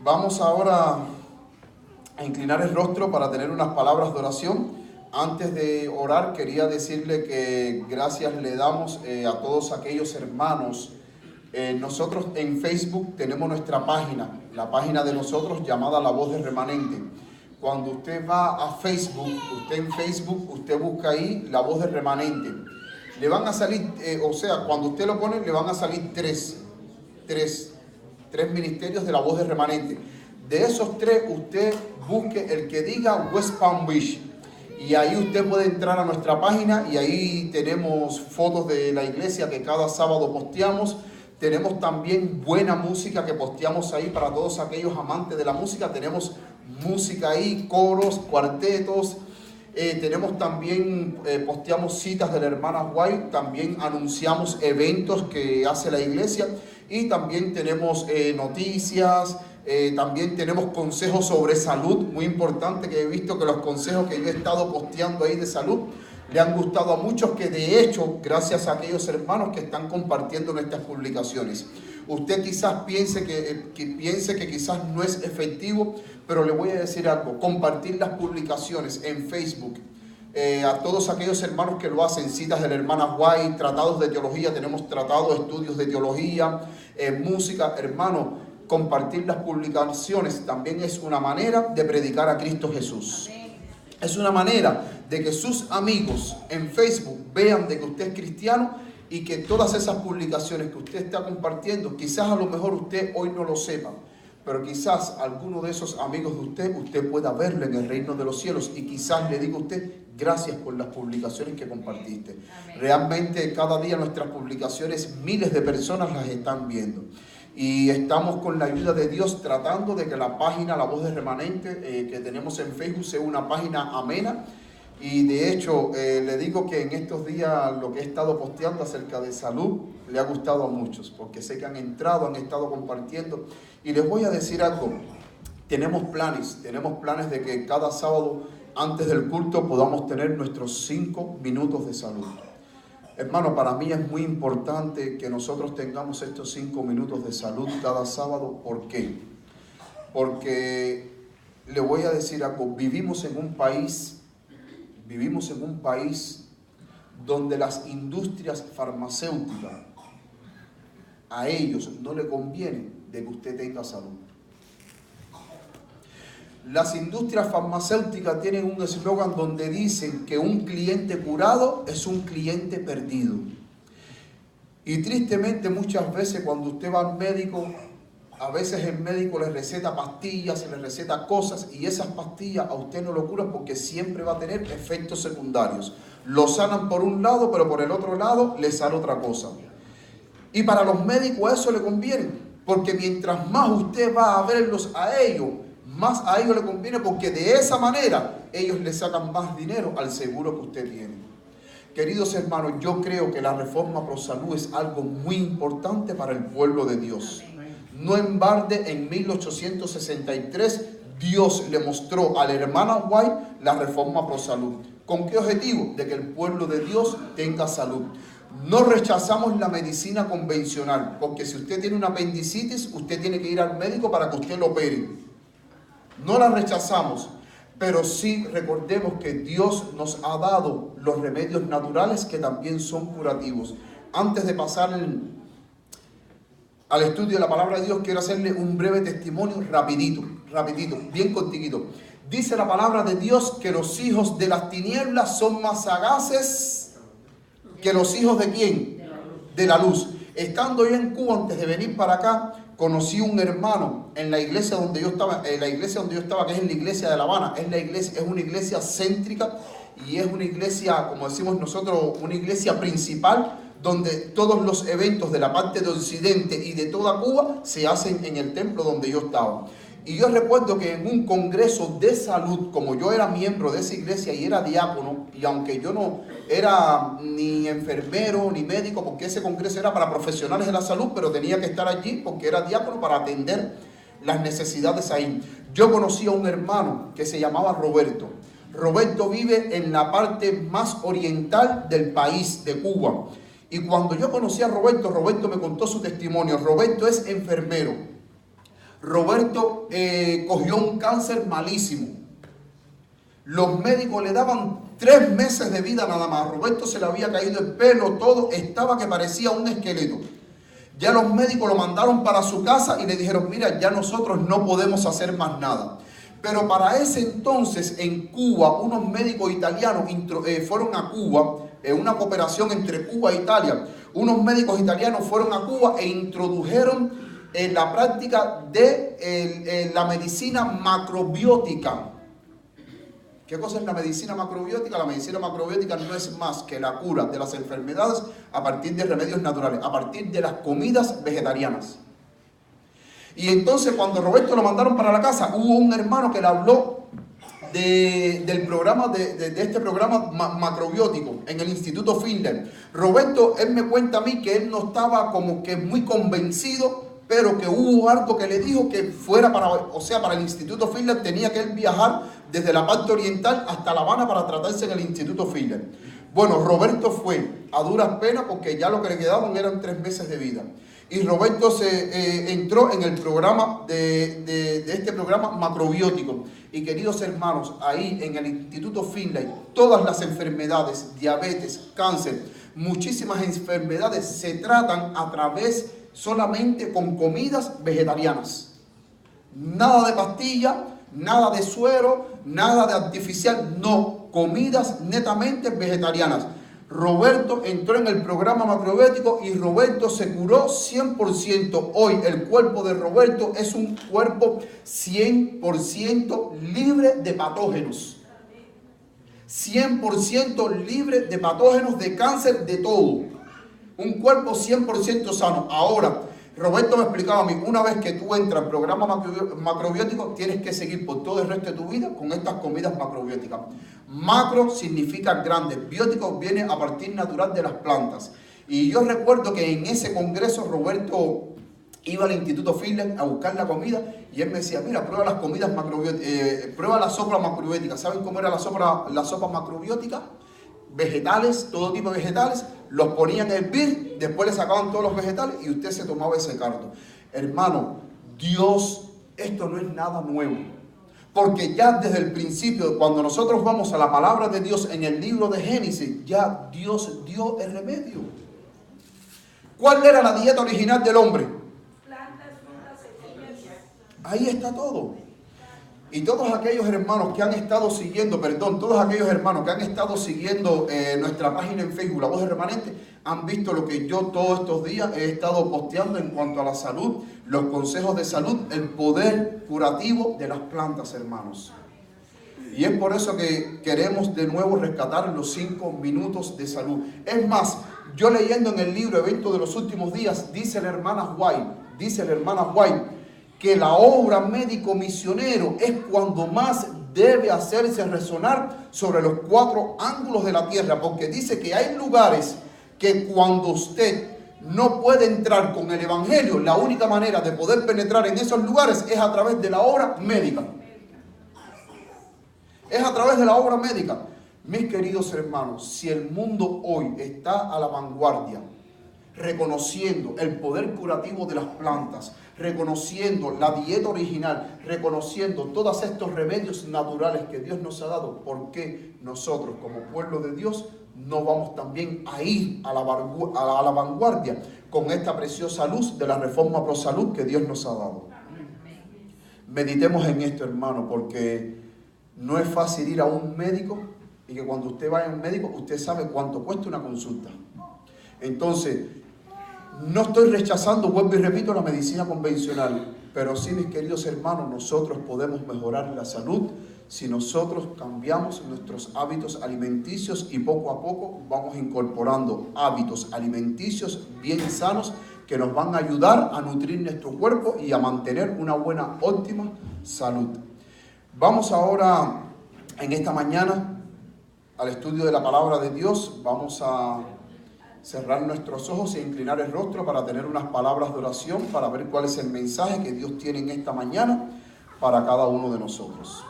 Vamos ahora a inclinar el rostro para tener unas palabras de oración. Antes de orar, quería decirle que gracias le damos a todos aquellos hermanos. Nosotros en Facebook tenemos nuestra página, la página de nosotros llamada La Voz del Remanente. Cuando usted va a Facebook, usted busca ahí La Voz del Remanente. Le van a salir, cuando usted lo pone, le van a salir tres ministerios de La Voz del Remanente. De esos tres, usted busque el que diga West Palm Beach. Y ahí usted puede entrar a nuestra página y ahí tenemos fotos de la iglesia que cada sábado posteamos. Tenemos también buena música que posteamos ahí para todos aquellos amantes de la música. Tenemos música ahí, coros, cuartetos. Tenemos también, posteamos citas de la hermana White. También anunciamos eventos que hace la iglesia. Y también tenemos noticias. También tenemos consejos sobre salud, muy importante, que he visto que los consejos que yo he estado posteando ahí de salud le han gustado a muchos, que de hecho, gracias a aquellos hermanos que están compartiendo nuestras publicaciones. Usted quizás piense que quizás no es efectivo, pero le voy a decir algo: compartir las publicaciones en Facebook. A todos aquellos hermanos que lo hacen, citas de la hermana White, tratados de teología, tenemos tratados, estudios de teología, música, hermano. Compartir las publicaciones también es una manera de predicar a Cristo Jesús. Es una manera de que sus amigos en Facebook vean de que usted es cristiano y que todas esas publicaciones que usted está compartiendo, quizás a lo mejor usted hoy no lo sepa, pero quizás alguno de esos amigos de usted pueda verlo en el reino de los cielos y quizás le diga a usted: gracias por las publicaciones que compartiste. Amén. Realmente cada día nuestras publicaciones, miles de personas las están viendo. Y estamos con la ayuda de Dios tratando de que la página La Voz del Remanente que tenemos en Facebook sea una página amena. Y de hecho le digo que en estos días lo que he estado posteando acerca de salud le ha gustado a muchos, porque sé que han entrado, han estado compartiendo. Y les voy a decir algo: tenemos planes de que cada sábado antes del culto podamos tener nuestros 5 minutos de salud. Hermano, para mí es muy importante que nosotros tengamos estos 5 minutos de salud cada sábado. ¿Por qué? Porque le voy a decir algo: vivimos en un país donde las industrias farmacéuticas, a ellos no le conviene de que usted tenga salud. Las industrias farmacéuticas tienen un eslogan donde dicen que un cliente curado es un cliente perdido. Y tristemente muchas veces cuando usted va al médico, a veces el médico le receta pastillas, le receta cosas, y esas pastillas a usted no lo curan porque siempre va a tener efectos secundarios. Lo sanan por un lado, pero por el otro lado le sale otra cosa. Y para los médicos eso le conviene, porque mientras más usted va a verlos a ellos, más a ellos le conviene, porque de esa manera ellos le sacan más dinero al seguro que usted tiene. Queridos hermanos, yo creo que la reforma pro salud es algo muy importante para el pueblo de Dios. No en balde, en 1863 Dios le mostró a la hermana White la reforma pro salud. ¿Con qué objetivo? De que el pueblo de Dios tenga salud. No rechazamos la medicina convencional, porque si usted tiene una apendicitis, usted tiene que ir al médico para que usted lo opere. No la rechazamos, pero sí recordemos que Dios nos ha dado los remedios naturales que también son curativos. Antes de pasar al estudio de la palabra de Dios, quiero hacerle un breve testimonio rapidito, bien cortito. Dice la palabra de Dios que los hijos de las tinieblas son más sagaces que los hijos ¿de quién? De la luz. Estando yo en Cuba, antes de venir para acá, conocí un hermano en la iglesia donde yo estaba, que es la iglesia de La Habana. Es una iglesia céntrica y es una iglesia, como decimos nosotros, una iglesia principal, donde todos los eventos de la parte de Occidente y de toda Cuba se hacen en el templo donde yo estaba. Y yo recuerdo que en un congreso de salud, como yo era miembro de esa iglesia y era diácono, y aunque yo no era ni enfermero ni médico, porque ese congreso era para profesionales de la salud, pero tenía que estar allí porque era diácono para atender las necesidades ahí. Yo conocí a un hermano que se llamaba Roberto. Roberto vive en la parte más oriental del país, de Cuba. Y cuando yo conocí a Roberto, Roberto me contó su testimonio. Roberto es enfermero. Roberto cogió un cáncer malísimo. Los médicos le daban 3 meses de vida nada más. Roberto se le había caído el pelo, todo, estaba que parecía un esqueleto. Ya los médicos lo mandaron para su casa y le dijeron, mira, ya nosotros no podemos hacer más nada. Pero para ese entonces en Cuba, unos médicos italianos fueron a Cuba, en una cooperación entre Cuba e Italia. Unos médicos italianos fueron a Cuba e introdujeron la práctica de la medicina macrobiótica. ¿Qué cosa es la medicina macrobiótica? La medicina macrobiótica no es más que la cura de las enfermedades a partir de remedios naturales, a partir de las comidas vegetarianas. Y entonces cuando Roberto lo mandaron para la casa, hubo un hermano que le habló del programa, de este programa macrobiótico en el Instituto Finlay. Roberto, él me cuenta a mí que él no estaba como que muy convencido, pero que hubo algo que le dijo que fuera para el Instituto Finlay, tenía que él viajar desde la parte oriental hasta La Habana para tratarse en el Instituto Finlay. Bueno, Roberto fue a duras penas porque ya lo que le quedaban eran 3 meses de vida. Y Roberto entró en el programa de este programa macrobiótico. Y queridos hermanos, ahí en el Instituto Finlay, todas las enfermedades, diabetes, cáncer, muchísimas enfermedades se tratan a través solamente con comidas vegetarianas. Nada de pastilla, nada de suero, nada de artificial, no, comidas netamente vegetarianas. Roberto entró en el programa macrobiótico y Roberto se curó 100%. Hoy el cuerpo de Roberto es un cuerpo 100% libre de patógenos. 100% libre de patógenos, de cáncer, de todo. Un cuerpo 100% sano. Ahora, Roberto me explicaba a mí, una vez que tú entras al programa macrobiótico, tienes que seguir por todo el resto de tu vida con estas comidas macrobióticas. Macro significa grande, biótico viene a partir natural de las plantas. Y yo recuerdo que en ese congreso Roberto iba al Instituto Finlay a buscar la comida y él me decía, mira, prueba las comidas macrobióticas, prueba la sopa macrobiótica. ¿Saben cómo era la sopa macrobiótica? Vegetales, todo tipo de vegetales, los ponían a hervir, después le sacaban todos los vegetales y usted se tomaba ese caldo. Hermano, Dios, esto no es nada nuevo. Porque ya desde el principio, cuando nosotros vamos a la palabra de Dios en el libro de Génesis, ya Dios dio el remedio. ¿Cuál era la dieta original del hombre? Plantas, frutas, semillas. Ahí está todo. Y todos aquellos hermanos que han estado siguiendo, nuestra página en Facebook, La Voz del Remanente, han visto lo que yo todos estos días he estado posteando en cuanto a la salud, los consejos de salud, el poder curativo de las plantas, hermanos. Y es por eso que queremos de nuevo rescatar los 5 minutos de salud. Es más, yo leyendo en el libro Evento de los Últimos Días, dice la hermana White, que la obra médico-misionero es cuando más debe hacerse resonar sobre los 4 ángulos de la tierra, porque dice que hay lugares que cuando usted no puede entrar con el evangelio, la única manera de poder penetrar en esos lugares es a través de la obra médica. Es a través de la obra médica. Mis queridos hermanos, si el mundo hoy está a la vanguardia, reconociendo el poder curativo de las plantas, reconociendo la dieta original, reconociendo todos estos remedios naturales que Dios nos ha dado, ¿por qué nosotros como pueblo de Dios no vamos también a ir a la vanguardia con esta preciosa luz de la reforma pro salud que Dios nos ha dado? Meditemos en esto, hermano, porque no es fácil ir a un médico y que cuando usted vaya a un médico usted sabe cuánto cuesta una consulta. Entonces, no estoy rechazando, vuelvo y repito, la medicina convencional, pero sí, mis queridos hermanos, nosotros podemos mejorar la salud si nosotros cambiamos nuestros hábitos alimenticios y poco a poco vamos incorporando hábitos alimenticios bien sanos que nos van a ayudar a nutrir nuestro cuerpo y a mantener una buena, óptima salud. Vamos ahora, en esta mañana, al estudio de la palabra de Dios. Vamos a cerrar nuestros ojos e inclinar el rostro para tener unas palabras de oración, para ver cuál es el mensaje que Dios tiene en esta mañana para cada uno de nosotros.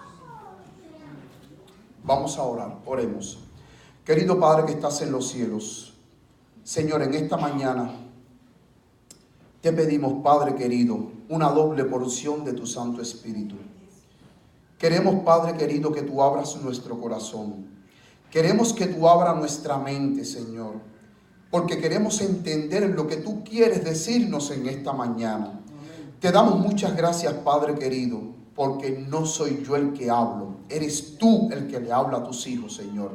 Vamos a orar, oremos. Querido Padre que estás en los cielos, Señor, en esta mañana te pedimos, Padre querido, una doble porción de tu Santo Espíritu. Queremos, Padre querido, que tú abras nuestro corazón. Queremos que tú abras nuestra mente, Señor, porque queremos entender lo que tú quieres decirnos en esta mañana. Te damos muchas gracias, Padre querido, porque no soy yo el que hablo. Eres tú el que le habla a tus hijos, Señor.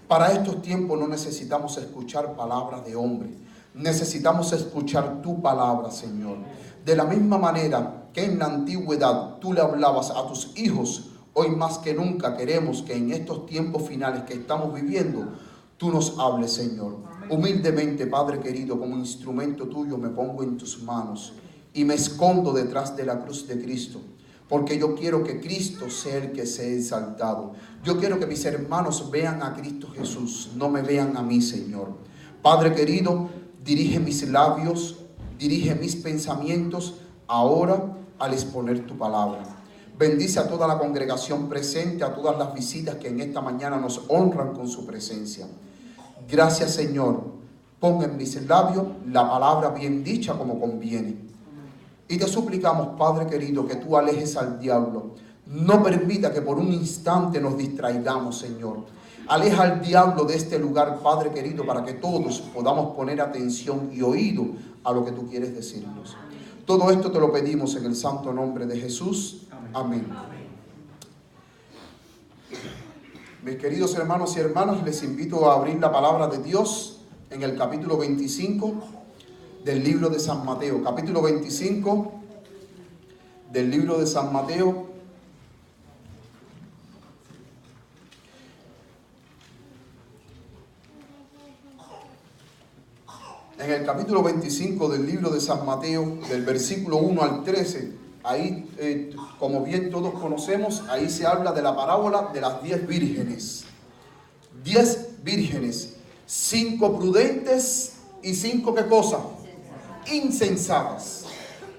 Para estos tiempos no necesitamos escuchar palabras de hombre. Necesitamos escuchar tu palabra, Señor. De la misma manera que en la antigüedad tú le hablabas a tus hijos, hoy más que nunca queremos que en estos tiempos finales que estamos viviendo, tú nos hables, Señor. Humildemente, Padre querido, como instrumento tuyo me pongo en tus manos y me escondo detrás de la cruz de Cristo, porque yo quiero que Cristo sea el que sea exaltado. Yo quiero que mis hermanos vean a Cristo Jesús, no me vean a mí, Señor. Padre querido, dirige mis labios, dirige mis pensamientos ahora al exponer tu palabra. Bendice a toda la congregación presente, a todas las visitas que en esta mañana nos honran con su presencia. Gracias, Señor. Pon en mis labios la palabra bien dicha como conviene. Y te suplicamos, Padre querido, que tú alejes al diablo. No permita que por un instante nos distraigamos, Señor. Aleja al diablo de este lugar, Padre querido, para que todos podamos poner atención y oído a lo que tú quieres decirnos. Todo esto te lo pedimos en el santo nombre de Jesús. Amén. Mis queridos hermanos y hermanas, les invito a abrir la palabra de Dios en el capítulo 25 del libro de San Mateo. Capítulo 25 del libro de San Mateo. En el capítulo 25 del libro de San Mateo, del versículo 1 al 13, ahí, como bien todos conocemos, ahí se habla de la parábola de las 10 vírgenes. 10 vírgenes, 5 prudentes y 5, ¿qué cosa? Insensatas.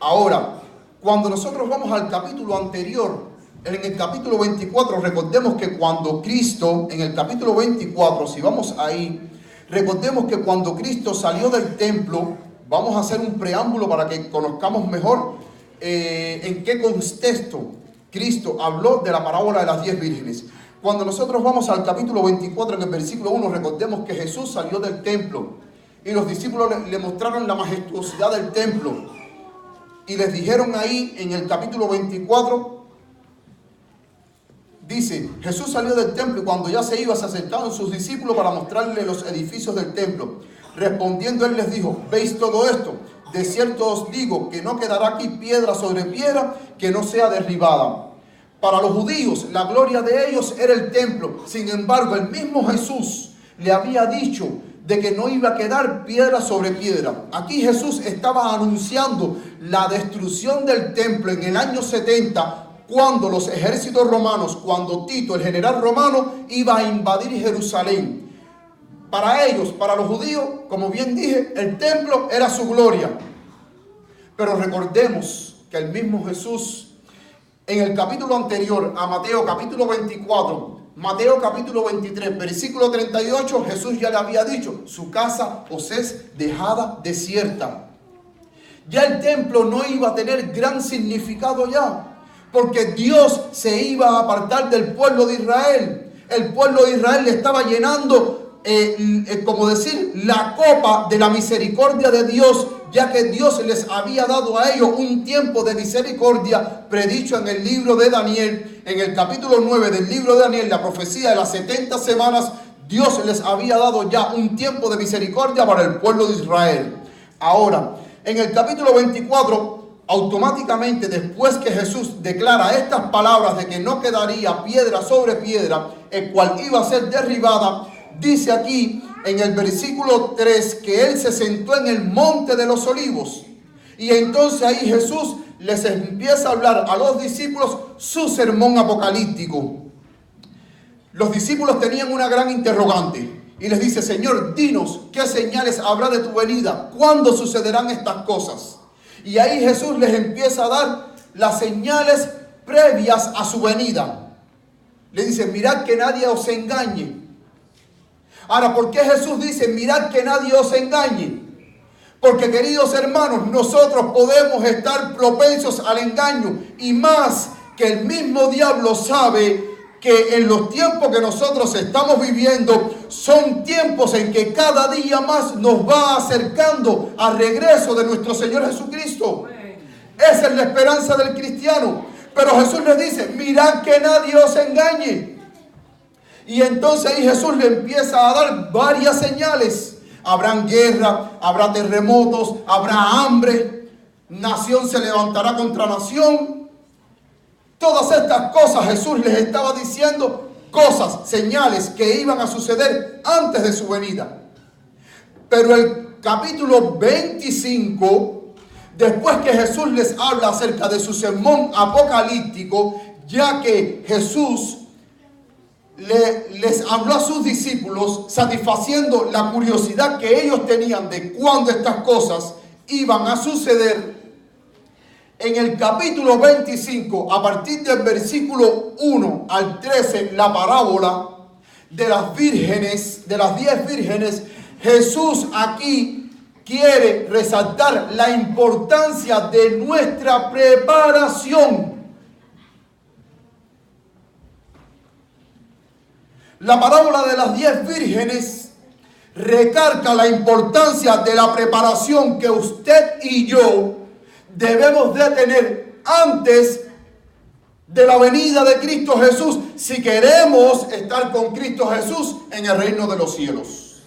Ahora, cuando nosotros vamos al capítulo anterior, en el capítulo 24, recordemos que cuando Cristo, en el capítulo 24, si vamos ahí, recordemos que cuando Cristo salió del templo, vamos a hacer un preámbulo para que conozcamos mejor en qué contexto Cristo habló de la parábola de las 10 vírgenes. Cuando nosotros vamos al capítulo 24, en el versículo 1, recordemos que Jesús salió del templo y los discípulos le mostraron la majestuosidad del templo y les dijeron ahí en el capítulo 24, dice, Jesús salió del templo y cuando ya se iba, se acercaron sus discípulos para mostrarle los edificios del templo. Respondiendo él les dijo, ¿veis todo esto? De cierto os digo que no quedará aquí piedra sobre piedra que no sea derribada. Para los judíos, la gloria de ellos era el templo. Sin embargo, el mismo Jesús le había dicho de que no iba a quedar piedra sobre piedra. Aquí Jesús estaba anunciando la destrucción del templo en el año 70, cuando los ejércitos romanos, cuando Tito, el general romano, iba a invadir Jerusalén. Para ellos, para los judíos, como bien dije, el templo era su gloria. Pero recordemos que el mismo Jesús, en el capítulo anterior a Mateo, capítulo 24, Mateo capítulo 23, versículo 38, Jesús ya le había dicho, su casa os es dejada desierta. Ya el templo no iba a tener gran significado ya, porque Dios se iba a apartar del pueblo de Israel. El pueblo de Israel le estaba llenando, como decir, la copa de la misericordia de Dios, ya que Dios les había dado a ellos un tiempo de misericordia predicho en el libro de Daniel, en el capítulo 9 del libro de Daniel, la profecía de las 70 semanas, Dios les había dado ya un tiempo de misericordia para el pueblo de Israel. Ahora, en el capítulo 24, automáticamente después que Jesús declara estas palabras de que no quedaría piedra sobre piedra, el cual iba a ser derribada, dice aquí en el versículo 3 que él se sentó en el monte de los olivos. Y entonces ahí Jesús les empieza a hablar a los discípulos su sermón apocalíptico. Los discípulos tenían una gran interrogante y les dice, Señor, dinos qué señales habrá de tu venida, cuándo sucederán estas cosas. Y ahí Jesús les empieza a dar las señales previas a su venida. Le dice, mirad que nadie os engañe. Ahora, ¿por qué Jesús dice, mirad que nadie os engañe? Porque, queridos hermanos, nosotros podemos estar propensos al engaño, y más que el mismo diablo sabe que en los tiempos que nosotros estamos viviendo son tiempos en que cada día más nos va acercando al regreso de nuestro Señor Jesucristo. Esa es la esperanza del cristiano. Pero Jesús les dice: mirad que nadie os engañe. Y entonces ahí Jesús le empieza a dar varias señales. Habrán guerra, habrá terremotos, habrá hambre, nación se levantará contra nación. Todas estas cosas Jesús les estaba diciendo, cosas, señales que iban a suceder antes de su venida. Pero el capítulo 25, después que Jesús les habla acerca de su sermón apocalíptico, ya que Jesús les habló a sus discípulos satisfaciendo la curiosidad que ellos tenían de cuándo estas cosas iban a suceder. En el capítulo 25, a partir del versículo 1 al 13, la parábola de las vírgenes, de las 10 vírgenes, Jesús aquí quiere resaltar la importancia de nuestra preparación. La parábola de las 10 vírgenes recalca la importancia de la preparación que usted y yo debemos de tener antes de la venida de Cristo Jesús, si queremos estar con Cristo Jesús en el reino de los cielos.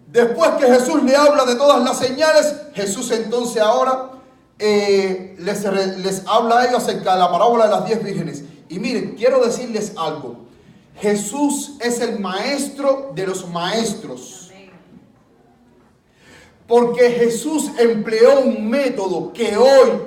Después que Jesús le habla de todas las señales, Jesús entonces ahora les habla a ellos acerca de la parábola de las 10 vírgenes. Y miren, quiero decirles algo. Jesús es el maestro de los maestros. Porque Jesús empleó un método que hoy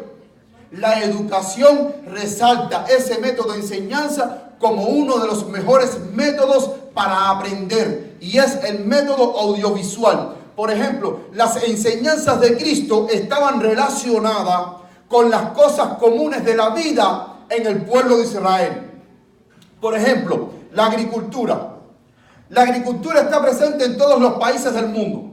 la educación resalta ese método de enseñanza como uno de los mejores métodos para aprender. Y es el método audiovisual. Por ejemplo, las enseñanzas de Cristo estaban relacionadas con las cosas comunes de la vida en el pueblo de Israel. Por ejemplo, la agricultura. La agricultura está presente en todos los países del mundo.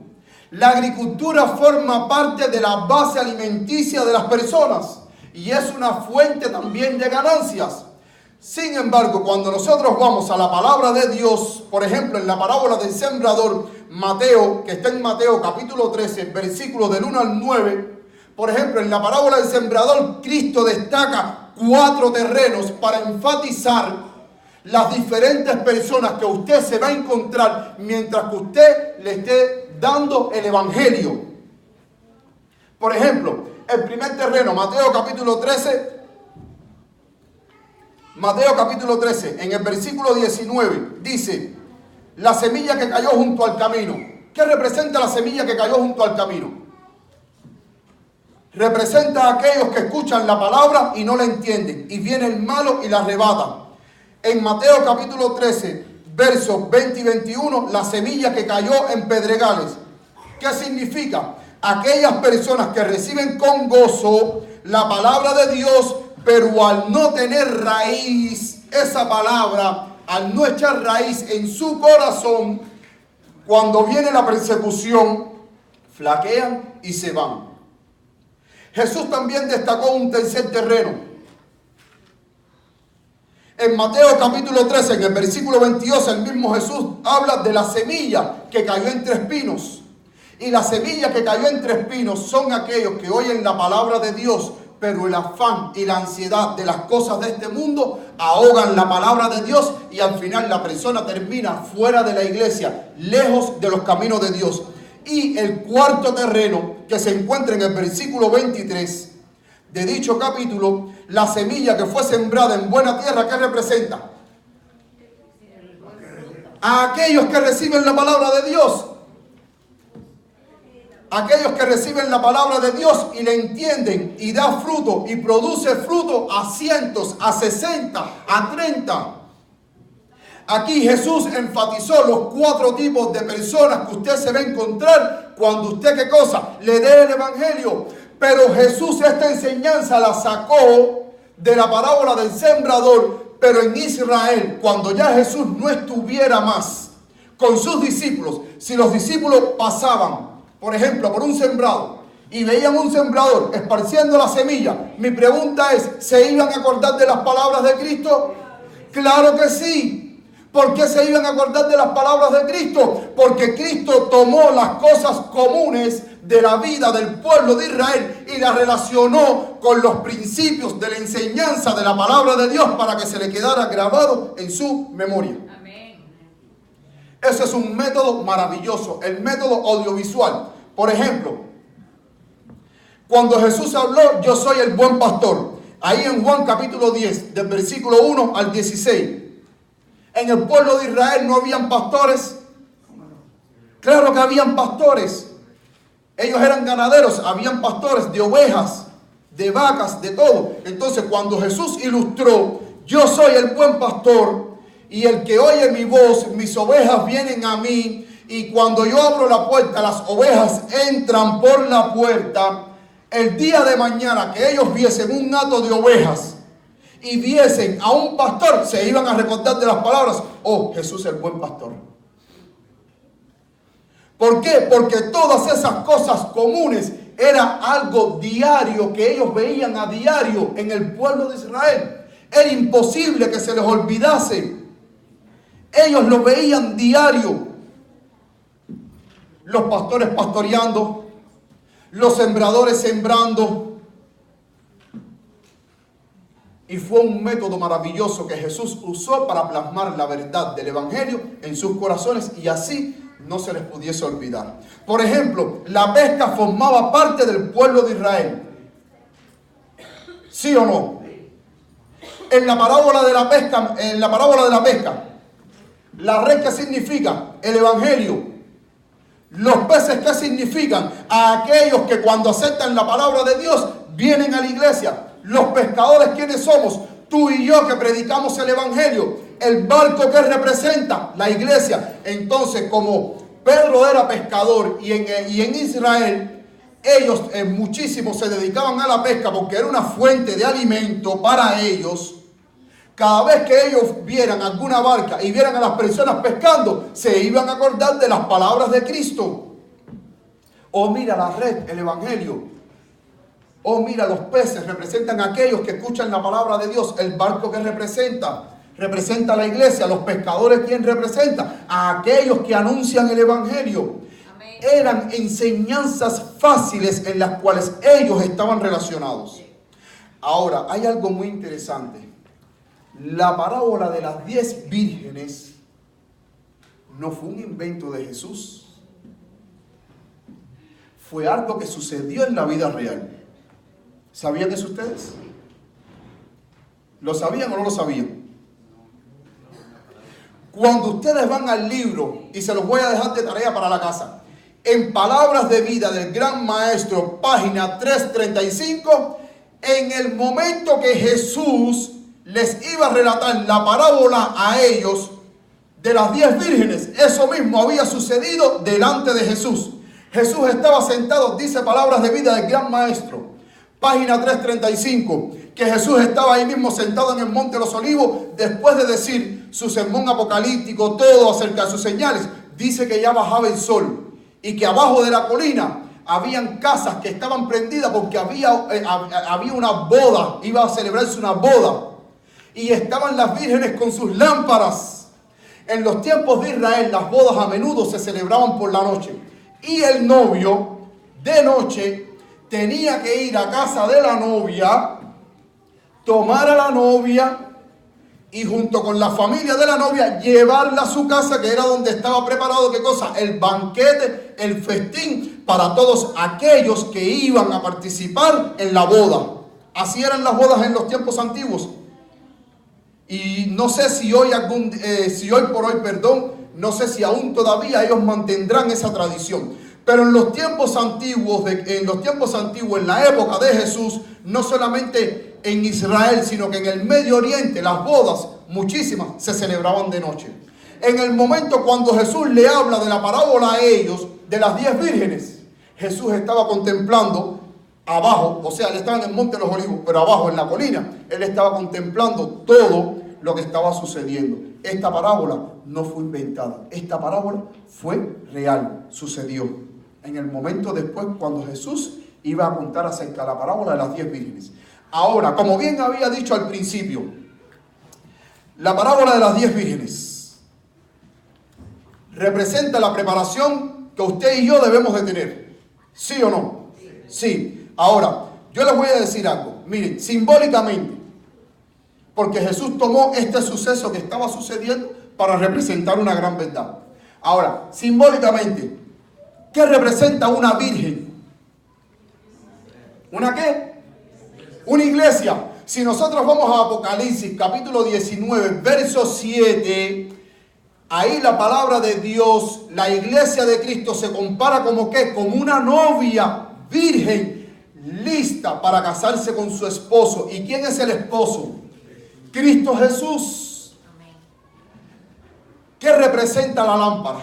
La agricultura forma parte de la base alimenticia de las personas y es una fuente también de ganancias. Sin embargo, cuando nosotros vamos a la palabra de Dios, por ejemplo, en la parábola del sembrador, Mateo, que está en Mateo capítulo 13, versículos del 1 al 9, por ejemplo, en la parábola del sembrador, Cristo destaca 4 terrenos para enfatizar las diferentes personas que usted se va a encontrar mientras que usted le esté dando el evangelio. Por ejemplo, el primer terreno, Mateo capítulo 13, en el versículo 19, dice: la semilla que cayó junto al camino. ¿Qué representa la semilla que cayó junto al camino? Representa a aquellos que escuchan la palabra y no la entienden, y viene el malo y la arrebata. En Mateo capítulo 13, versos 20 y 21, la semilla que cayó en pedregales. ¿Qué significa? Aquellas personas que reciben con gozo la palabra de Dios, pero al no tener raíz, esa palabra, al no echar raíz en su corazón, cuando viene la persecución, flaquean y se van. Jesús también destacó un tercer terreno. En Mateo capítulo 13, en el versículo 22, el mismo Jesús habla de la semilla que cayó entre espinos. Y la semilla que cayó entre espinos son aquellos que oyen la palabra de Dios, pero el afán y la ansiedad de las cosas de este mundo ahogan la palabra de Dios y al final la persona termina fuera de la iglesia, lejos de los caminos de Dios. Y el cuarto terreno que se encuentra en el versículo 23 de dicho capítulo, la semilla que fue sembrada en buena tierra, ¿qué representa? A aquellos que reciben la palabra de Dios. Aquellos que reciben la palabra de Dios y la entienden y da fruto y produce fruto a cientos, a 60, a 30. Aquí Jesús enfatizó los 4 tipos de personas que usted se va a encontrar cuando usted, ¿qué cosa? Le dé el evangelio. Pero Jesús esta enseñanza la sacó de la parábola del sembrador, pero en Israel, cuando ya Jesús no estuviera más con sus discípulos, si los discípulos pasaban por ejemplo, por un sembrado, y veían un sembrador esparciendo la semilla, mi pregunta es, ¿se iban a acordar de las palabras de Cristo? Claro que sí. ¿Por qué se iban a acordar de las palabras de Cristo? Porque Cristo tomó las cosas comunes de la vida del pueblo de Israel y las relacionó con los principios de la enseñanza de la palabra de Dios para que se le quedara grabado en su memoria. Amén. Ese es un método maravilloso, el método audiovisual. Por ejemplo, cuando Jesús habló, yo soy el buen pastor, ahí en Juan capítulo 10, del versículo 1 al 16. En el pueblo de Israel no habían pastores. Claro que habían pastores. Ellos eran ganaderos, habían pastores de ovejas, de vacas, de todo. Entonces cuando Jesús ilustró, yo soy el buen pastor y el que oye mi voz, mis ovejas vienen a mí y cuando yo abro la puerta, las ovejas entran por la puerta. El día de mañana que ellos viesen un hato de ovejas y viesen a un pastor, se iban a recordar de las palabras, oh, Jesús el buen pastor. ¿Por qué? Porque todas esas cosas comunes era algo diario que ellos veían a diario en el pueblo de Israel. Era imposible que se les olvidase. Ellos lo veían diario. Los pastores pastoreando, los sembradores sembrando. Y fue un método maravilloso que Jesús usó para plasmar la verdad del Evangelio en sus corazones y así no se les pudiese olvidar. Por ejemplo, la pesca formaba parte del pueblo de Israel. ¿Sí o no? En la parábola de la pesca, la red, ¿qué significa? El Evangelio. Los peces, ¿qué significan? A aquellos que cuando aceptan la palabra de Dios vienen a la iglesia. Los pescadores, ¿quiénes somos? Tú y yo que predicamos el Evangelio. El barco que representa la iglesia. Entonces, como Pedro era pescador y en Israel, ellos muchísimos se dedicaban a la pesca porque era una fuente de alimento para ellos. Cada vez que ellos vieran alguna barca y vieran a las personas pescando, se iban a acordar de las palabras de Cristo. Oh, mira la red, el Evangelio. Oh, mira, los peces representan a aquellos que escuchan la palabra de Dios. El barco que representa a la iglesia. Los pescadores, ¿quién representa? A aquellos que anuncian el Evangelio. Amén. Eran enseñanzas fáciles en las cuales ellos estaban relacionados. Ahora, hay algo muy interesante. La parábola de las 10 vírgenes no fue un invento de Jesús. Fue algo que sucedió en la vida real. ¿Sabían eso ustedes? ¿Lo sabían o no lo sabían? Cuando ustedes van al libro, y se los voy a dejar de tarea para la casa, en Palabras de Vida del Gran Maestro, página 335, en el momento que Jesús les iba a relatar la parábola a ellos de las 10 vírgenes, eso mismo había sucedido delante de Jesús. Jesús estaba sentado, dice Palabras de Vida del Gran Maestro, página 335, que Jesús estaba ahí mismo sentado en el Monte de los Olivos, después de decir su sermón apocalíptico, todo acerca de sus señales. Dice que ya bajaba el sol y que abajo de la colina habían casas que estaban prendidas porque había una boda, iba a celebrarse una boda. Y estaban las vírgenes con sus lámparas. En los tiempos de Israel, las bodas a menudo se celebraban por la noche. Y el novio, de noche, tenía que ir a casa de la novia, tomar a la novia y junto con la familia de la novia llevarla a su casa, que era donde estaba preparado, ¿qué cosa? El banquete, el festín para todos aquellos que iban a participar en la boda. Así eran las bodas en los tiempos antiguos. Y no sé si hoy por hoy, no sé si aún todavía ellos mantendrán esa tradición. Pero en los tiempos antiguos, en la época de Jesús, no solamente en Israel, sino que en el Medio Oriente, las bodas, muchísimas, se celebraban de noche. En el momento cuando Jesús le habla de la parábola a ellos, de las 10 vírgenes, Jesús estaba contemplando abajo, o sea, él estaba en el Monte de los Olivos, pero abajo en la colina, él estaba contemplando todo lo que estaba sucediendo. Esta parábola no fue inventada, esta parábola fue real, sucedió. en el momento después cuando Jesús iba a contar acerca de la parábola de las 10 vírgenes. Ahora, como bien había dicho al principio, la parábola de las 10 vírgenes representa la preparación que usted y yo debemos de tener. ¿Sí o no? Sí. Ahora, yo les voy a decir algo. Miren, simbólicamente, porque Jesús tomó este suceso que estaba sucediendo para representar una gran verdad. Ahora, simbólicamente, ¿qué representa una virgen? ¿Una qué? Una iglesia. Si nosotros vamos a Apocalipsis, capítulo 19, verso 7, ahí la palabra de Dios, la iglesia de Cristo se compara como ¿qué? Como una novia virgen, lista para casarse con su esposo. ¿Y quién es el esposo? Cristo Jesús. ¿Qué representa la lámpara?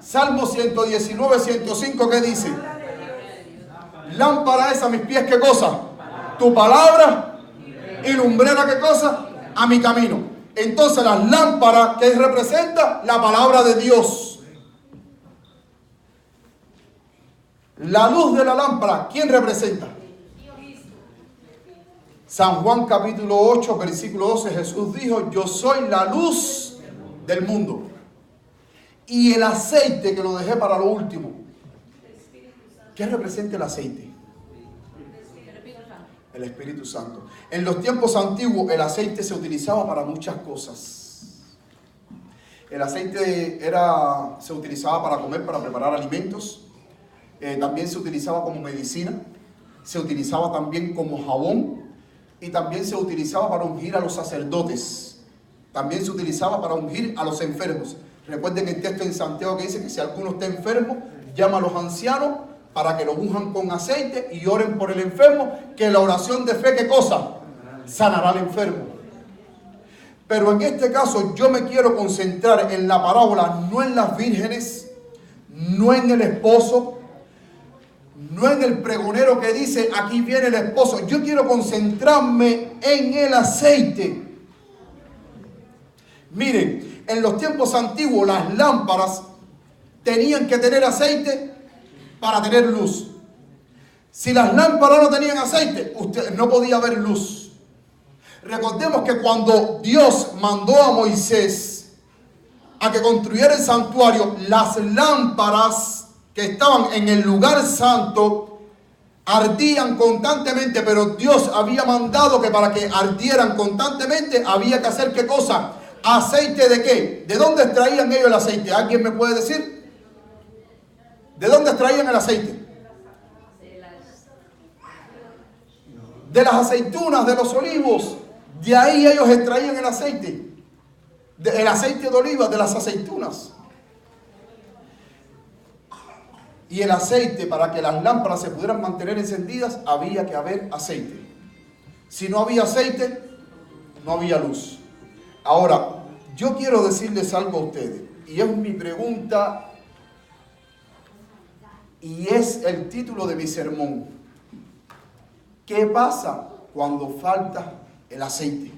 Salmo 119, 105, ¿qué dice? Lámpara es a mis pies, ¿qué cosa? Tu palabra y lumbrera, ¿qué cosa? A mi camino. Entonces las lámparas, ¿qué representa? La palabra de Dios. La luz de la lámpara, ¿quién representa? San Juan capítulo 8, versículo 12, Jesús dijo, yo soy la luz del mundo. Y el aceite, que lo dejé para lo último, ¿qué representa el aceite? El Espíritu Santo. En los tiempos antiguos el aceite se utilizaba para muchas cosas. El aceite se utilizaba para comer, para preparar alimentos. También se utilizaba como medicina. Se utilizaba también como jabón. Y también se utilizaba para ungir a los sacerdotes. También se utilizaba para ungir a los enfermos. Recuerden el texto en Santiago que dice que si alguno está enfermo, llama a los ancianos para que lo unjan con aceite y oren por el enfermo, que la oración de fe, ¿qué cosa? Sanará al enfermo. Pero en este caso yo me quiero concentrar en la parábola, no en las vírgenes, no en el esposo, no en el pregonero que dice, aquí viene el esposo. Yo quiero concentrarme en el aceite. Miren, en los tiempos antiguos las lámparas tenían que tener aceite para tener luz. Si las lámparas no tenían aceite, usted no podía ver luz. Recordemos que cuando Dios mandó a Moisés a que construyera el santuario, las lámparas que estaban en el lugar santo ardían constantemente, pero Dios había mandado que para que ardieran constantemente había que hacer ¿qué cosa? ¿Aceite de qué? ¿De dónde extraían ellos el aceite? ¿Alguien me puede decir? ¿De dónde extraían el aceite? De las aceitunas, de los olivos. De ahí ellos extraían el aceite. El aceite de oliva, de las aceitunas. Y el aceite, para que las lámparas se pudieran mantener encendidas, había que haber aceite. Si no había aceite, no había luz. Ahora, yo quiero decirles algo a ustedes. Y es mi pregunta. Y es el título de mi sermón. ¿Qué pasa cuando falta el aceite?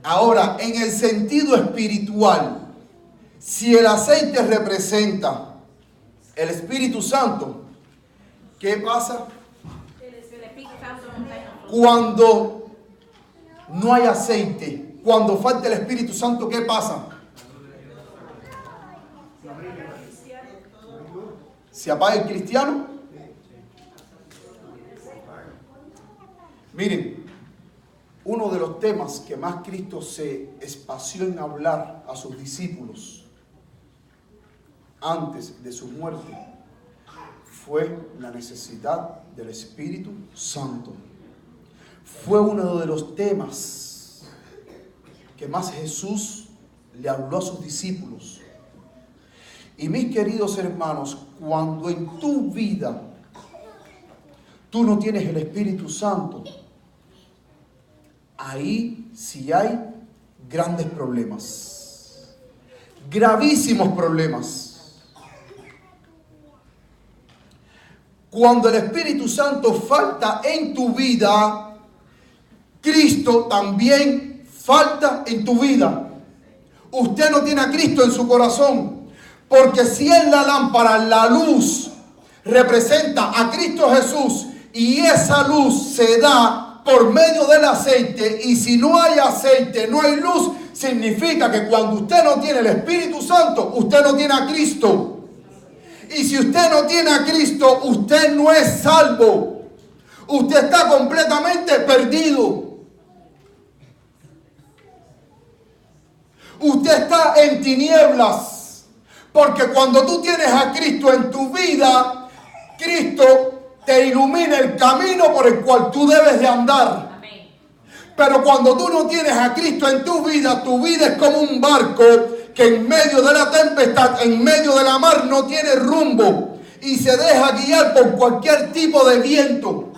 Ahora, en el sentido espiritual, si el aceite representa el Espíritu Santo, ¿qué pasa cuando no hay aceite? Cuando falta el Espíritu Santo, ¿qué pasa? ¿Se apaga el cristiano? Miren, uno de los temas que más Cristo se espació en hablar a sus discípulos antes de su muerte fue la necesidad del Espíritu Santo. Fue uno de los temas que más Jesús le habló a sus discípulos. Y mis queridos hermanos, cuando en tu vida tú no tienes el Espíritu Santo, ahí sí hay grandes problemas, gravísimos problemas. Cuando el Espíritu Santo falta en tu vida, Cristo también falta en tu vida. Usted no tiene a Cristo en su corazón. Porque si en la lámpara la luz representa a Cristo Jesús y esa luz se da por medio del aceite, y si no hay aceite, no hay luz, significa que cuando usted no tiene el Espíritu Santo, usted no tiene a Cristo. Y si usted no tiene a Cristo, usted no es salvo. Usted está completamente perdido. Usted está en tinieblas. Porque cuando tú tienes a Cristo en tu vida, Cristo te ilumina el camino por el cual tú debes de andar. Amén. Pero cuando tú no tienes a Cristo en tu vida es como un barco que en medio de la tempestad, en medio de la mar, no tiene rumbo y se deja guiar por cualquier tipo de viento.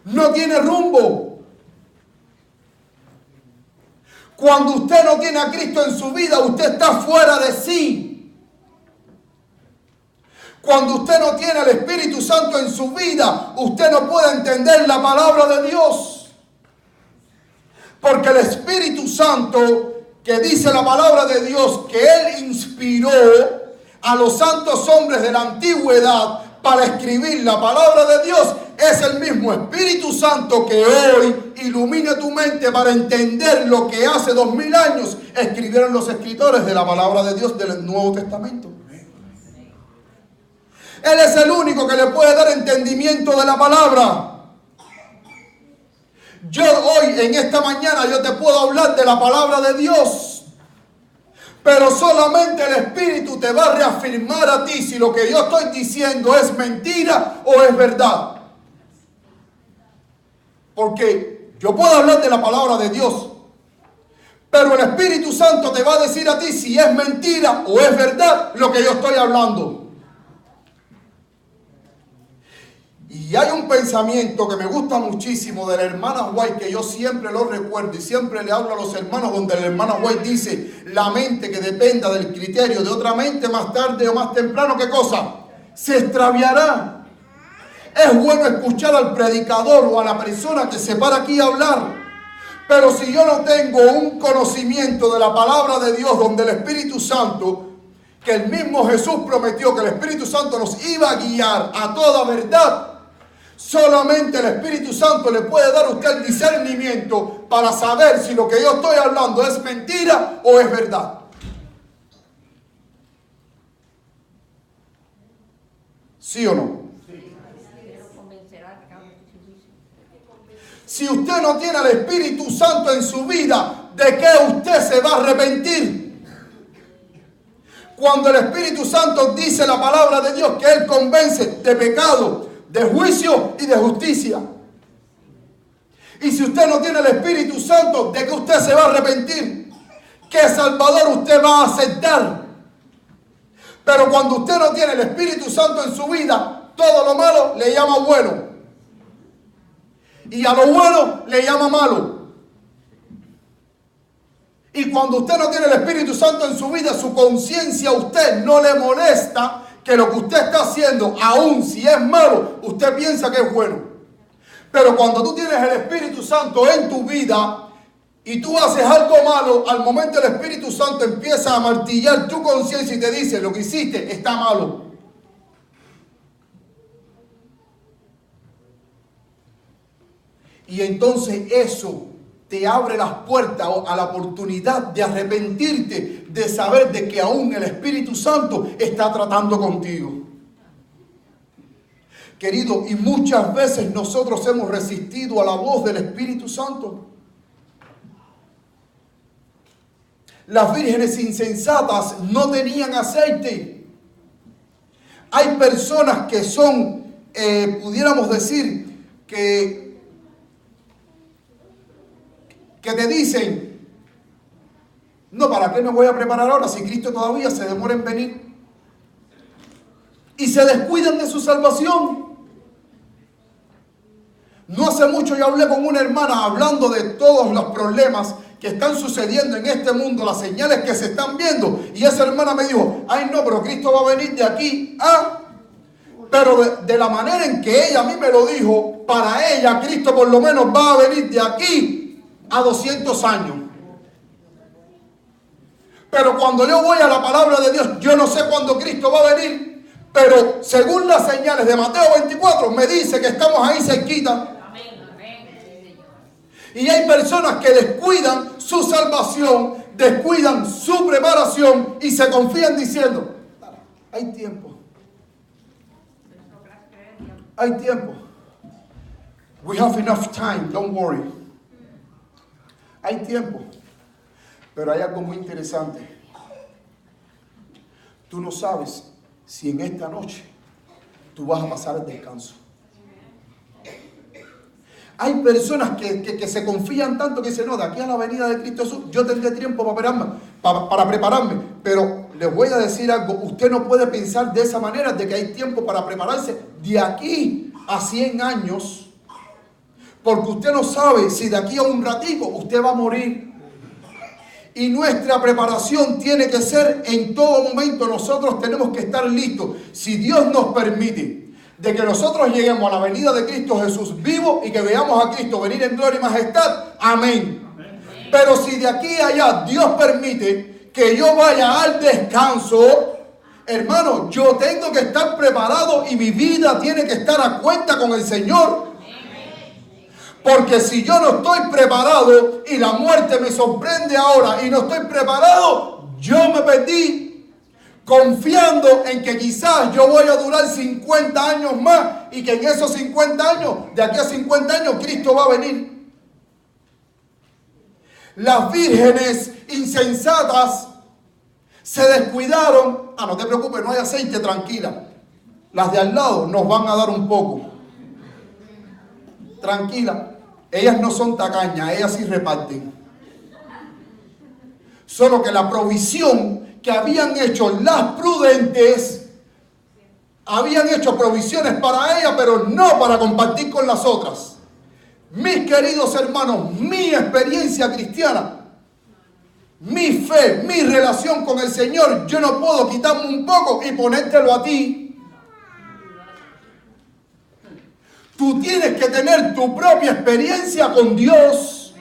No tiene rumbo. Cuando usted no tiene a Cristo en su vida, usted está fuera de sí. Cuando usted no tiene el Espíritu Santo en su vida, usted no puede entender la palabra de Dios. Porque el Espíritu Santo, que dice la palabra de Dios, que Él inspiró a los santos hombres de la antigüedad para escribir la palabra de Dios, es el mismo Espíritu Santo que hoy ilumina tu mente para entender lo que hace 2000 años escribieron los escritores de la palabra de Dios del Nuevo Testamento. Él es el único que le puede dar entendimiento de la palabra. Yo hoy, en esta mañana, yo te puedo hablar de la palabra de Dios. Pero solamente el Espíritu te va a reafirmar a ti si lo que yo estoy diciendo es mentira o es verdad. Porque yo puedo hablar de la palabra de Dios, pero el Espíritu Santo te va a decir a ti si es mentira o es verdad lo que yo estoy hablando. Y hay un pensamiento que me gusta muchísimo de la hermana White, que yo siempre lo recuerdo y siempre le hablo a los hermanos, donde la hermana White dice: la mente que dependa del criterio de otra mente, más tarde o más temprano, ¿qué cosa? Se extraviará. Es bueno escuchar al predicador o a la persona que se para aquí a hablar, pero si yo no tengo un conocimiento de la palabra de Dios, donde el Espíritu Santo, que el mismo Jesús prometió que el Espíritu Santo nos iba a guiar a toda verdad, solamente el Espíritu Santo le puede dar a usted el discernimiento para saber si lo que yo estoy hablando es mentira o es verdad. ¿Sí o no? Si usted no tiene al Espíritu Santo en su vida, ¿de qué usted se va a arrepentir? Cuando el Espíritu Santo dice la palabra de Dios que Él convence de pecado, de juicio y de justicia. Y si usted no tiene el Espíritu Santo, ¿de qué usted se va a arrepentir? ¿Qué Salvador usted va a aceptar? Pero cuando usted no tiene el Espíritu Santo en su vida, todo lo malo le llama bueno. Y a lo bueno le llama malo. Y cuando usted no tiene el Espíritu Santo en su vida, su conciencia a usted no le molesta que lo que usted está haciendo, aun si es malo, usted piensa que es bueno. Pero cuando tú tienes el Espíritu Santo en tu vida y tú haces algo malo, al momento el Espíritu Santo empieza a martillar tu conciencia y te dice: lo que hiciste está malo. Y entonces eso te abre las puertas a la oportunidad de arrepentirte, de saber de que aún el Espíritu Santo está tratando contigo. Querido, y muchas veces nosotros hemos resistido a la voz del Espíritu Santo. Las vírgenes insensatas no tenían aceite. Hay personas que son, pudiéramos decir, que te dicen: no, ¿para qué me voy a preparar ahora si Cristo todavía se demora en venir? Y se descuidan de su salvación. No hace mucho yo hablé con una hermana hablando de todos los problemas que están sucediendo en este mundo, las señales que se están viendo. Y esa hermana me dijo: ay no, pero Cristo va a venir de aquí a... Pero de la manera en que ella a mí me lo dijo, para ella Cristo por lo menos va a venir de aquí a 200 años. Pero cuando yo voy a la palabra de Dios, yo no sé cuándo Cristo va a venir, pero según las señales de Mateo 24, me dice que estamos ahí cerquita. Y hay personas que descuidan su salvación, descuidan su preparación y se confían diciendo, hay tiempo. Hay tiempo. We have enough time, don't worry. Hay tiempo. Pero hay algo muy interesante. Tú no sabes si en esta noche tú vas a pasar el descanso. Hay personas que se confían tanto que dicen, no, de aquí a la venida de Cristo Jesús yo tendré tiempo para prepararme. Pero les voy a decir algo, usted no puede pensar de esa manera, de que hay tiempo para prepararse de aquí a 100 años, porque usted no sabe si de aquí a un ratico usted va a morir. Y nuestra preparación tiene que ser en todo momento. Nosotros tenemos que estar listos. Si Dios nos permite de que nosotros lleguemos a la venida de Cristo Jesús vivo y que veamos a Cristo venir en gloria y majestad, amén. Pero si de aquí a allá Dios permite que yo vaya al descanso, hermano, yo tengo que estar preparado y mi vida tiene que estar a cuenta con el Señor. Porque si yo no estoy preparado y la muerte me sorprende ahora y no estoy preparado, yo me perdí confiando en que quizás yo voy a durar 50 años más y que en esos 50 años, de aquí a 50 años, Cristo va a venir. Las vírgenes insensatas se descuidaron. Ah, no te preocupes, no hay aceite, tranquila. Las de al lado nos van a dar un poco. Tranquila. Ellas no son tacañas, ellas sí reparten. Solo que la provisión que habían hecho las prudentes, habían hecho provisiones para ellas, pero no para compartir con las otras. Mis queridos hermanos, mi experiencia cristiana, mi fe, mi relación con el Señor, yo no puedo quitarme un poco y ponértelo a ti. Tú tienes que tener tu propia experiencia con Dios.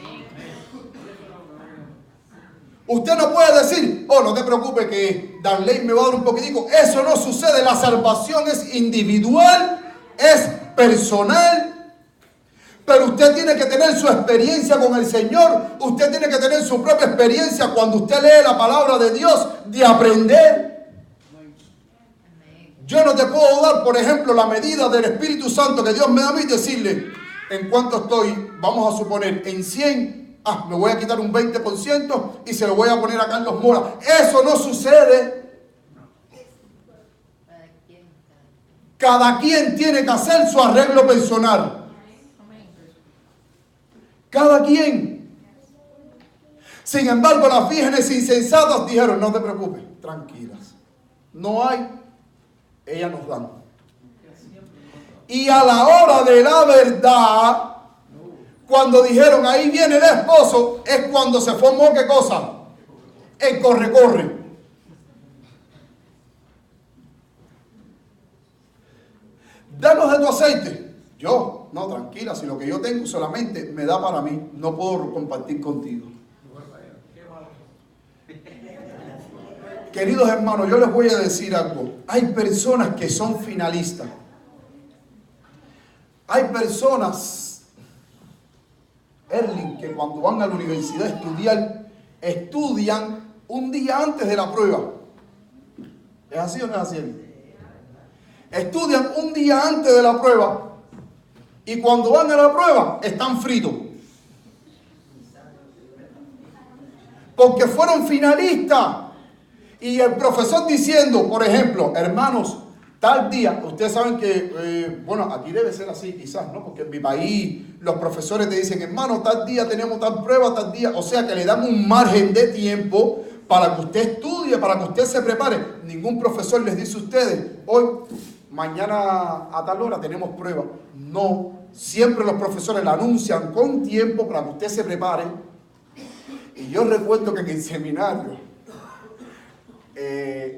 Usted no puede decir, oh, no te preocupes que Darley me va a dar un poquitico. Eso no sucede. La salvación es individual, es personal. Pero usted tiene que tener su experiencia con el Señor. Usted tiene que tener su propia experiencia cuando usted lee la palabra de Dios, de aprender. Yo no te puedo dar, por ejemplo, la medida del Espíritu Santo que Dios me da a mí y decirle, en cuánto estoy, vamos a suponer, en 100, me voy a quitar un 20% y se lo voy a poner a Carlos Mora. Eso no sucede. Cada quien tiene que hacer su arreglo personal. Cada quien. Sin embargo, las vírgenes insensatas dijeron, no te preocupes, tranquilas. No hay. Ellas nos dan. Y a la hora de la verdad, cuando dijeron ahí viene el esposo, es cuando se formó ¿qué cosa? El corre-corre. Danos de tu aceite. Yo, no, tranquila, si lo que yo tengo solamente me da para mí, no puedo compartir contigo. Queridos hermanos, yo les voy a decir algo. Hay personas que son finalistas. Hay personas, Erling, que cuando van a la universidad a estudiar, estudian un día antes de la prueba. ¿Es así o no es así? Estudian un día antes de la prueba y cuando van a la prueba están fritos. Porque fueron finalistas. Y el profesor diciendo, por ejemplo, hermanos, tal día, ustedes saben que, bueno, aquí debe ser así quizás, ¿no? Porque en mi país los profesores te dicen, hermano, tal día tenemos tal prueba, tal día. O sea que le dan un margen de tiempo para que usted estudie, para que usted se prepare. Ningún profesor les dice a ustedes, hoy, mañana a tal hora tenemos prueba. No, siempre los profesores la anuncian con tiempo para que usted se prepare. Y yo recuerdo que en el seminario,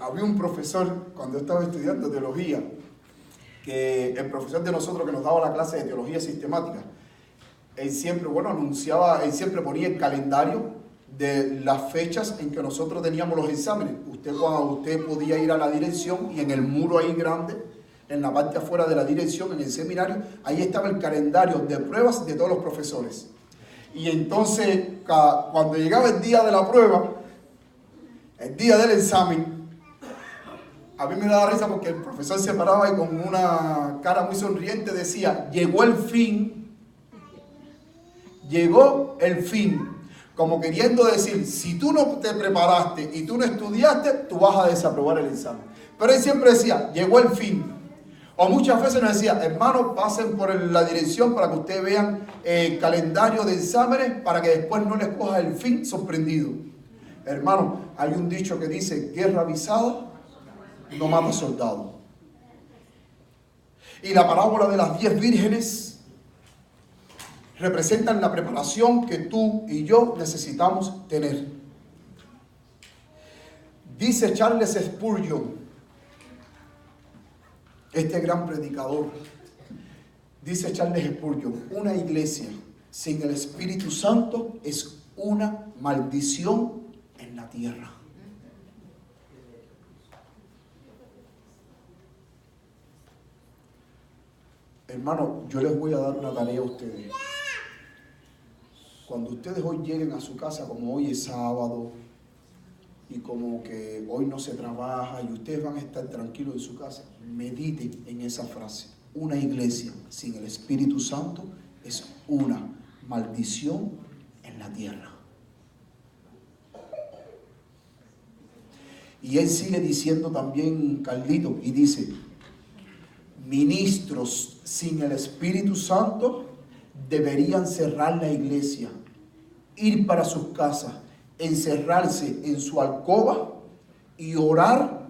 había un profesor, cuando yo estaba estudiando teología, que el profesor de nosotros que nos daba la clase de teología sistemática, él siempre, anunciaba, él siempre ponía el calendario de las fechas en que nosotros teníamos los exámenes. Cuando usted podía ir a la dirección y en el muro ahí grande, en la parte afuera de la dirección, en el seminario, ahí estaba el calendario de pruebas de todos los profesores. Y entonces, cuando llegaba el día de la prueba, el día del examen, a mí me daba risa porque el profesor se paraba y con una cara muy sonriente decía: llegó el fin, llegó el fin. Como queriendo decir, si tú no te preparaste y tú no estudiaste, tú vas a desaprobar el examen. Pero él siempre decía, llegó el fin. O muchas veces nos decía, hermanos, pasen por la dirección para que ustedes vean el calendario de exámenes para que después no les coja el fin sorprendido. Hermano, hay un dicho que dice, guerra avisada no mata soldado. Y la parábola de las 10 vírgenes representan la preparación que tú y yo necesitamos tener. Dice Charles Spurgeon, este gran predicador, dice Charles Spurgeon, una iglesia sin el Espíritu Santo es una maldición en la tierra. Hermano, yo les voy a dar una tarea a ustedes. Cuando ustedes hoy lleguen a su casa, como hoy es sábado y como que hoy no se trabaja y ustedes van a estar tranquilos en su casa, mediten en esa frase. Una iglesia sin el Espíritu Santo es una maldición en la tierra. Y él sigue diciendo también, Carlito, y dice, ministros sin el Espíritu Santo deberían cerrar la iglesia, ir para sus casas, encerrarse en su alcoba y orar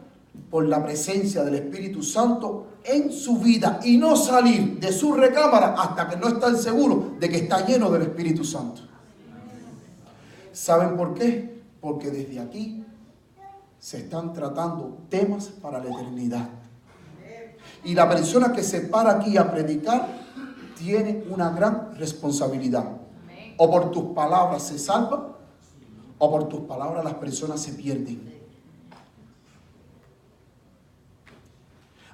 por la presencia del Espíritu Santo en su vida y no salir de su recámara hasta que no están seguros de que está lleno del Espíritu Santo. ¿Saben por qué? Porque desde aquí se están tratando temas para la eternidad. Y la persona que se para aquí a predicar tiene una gran responsabilidad. O por tus palabras se salva, o por tus palabras las personas se pierden.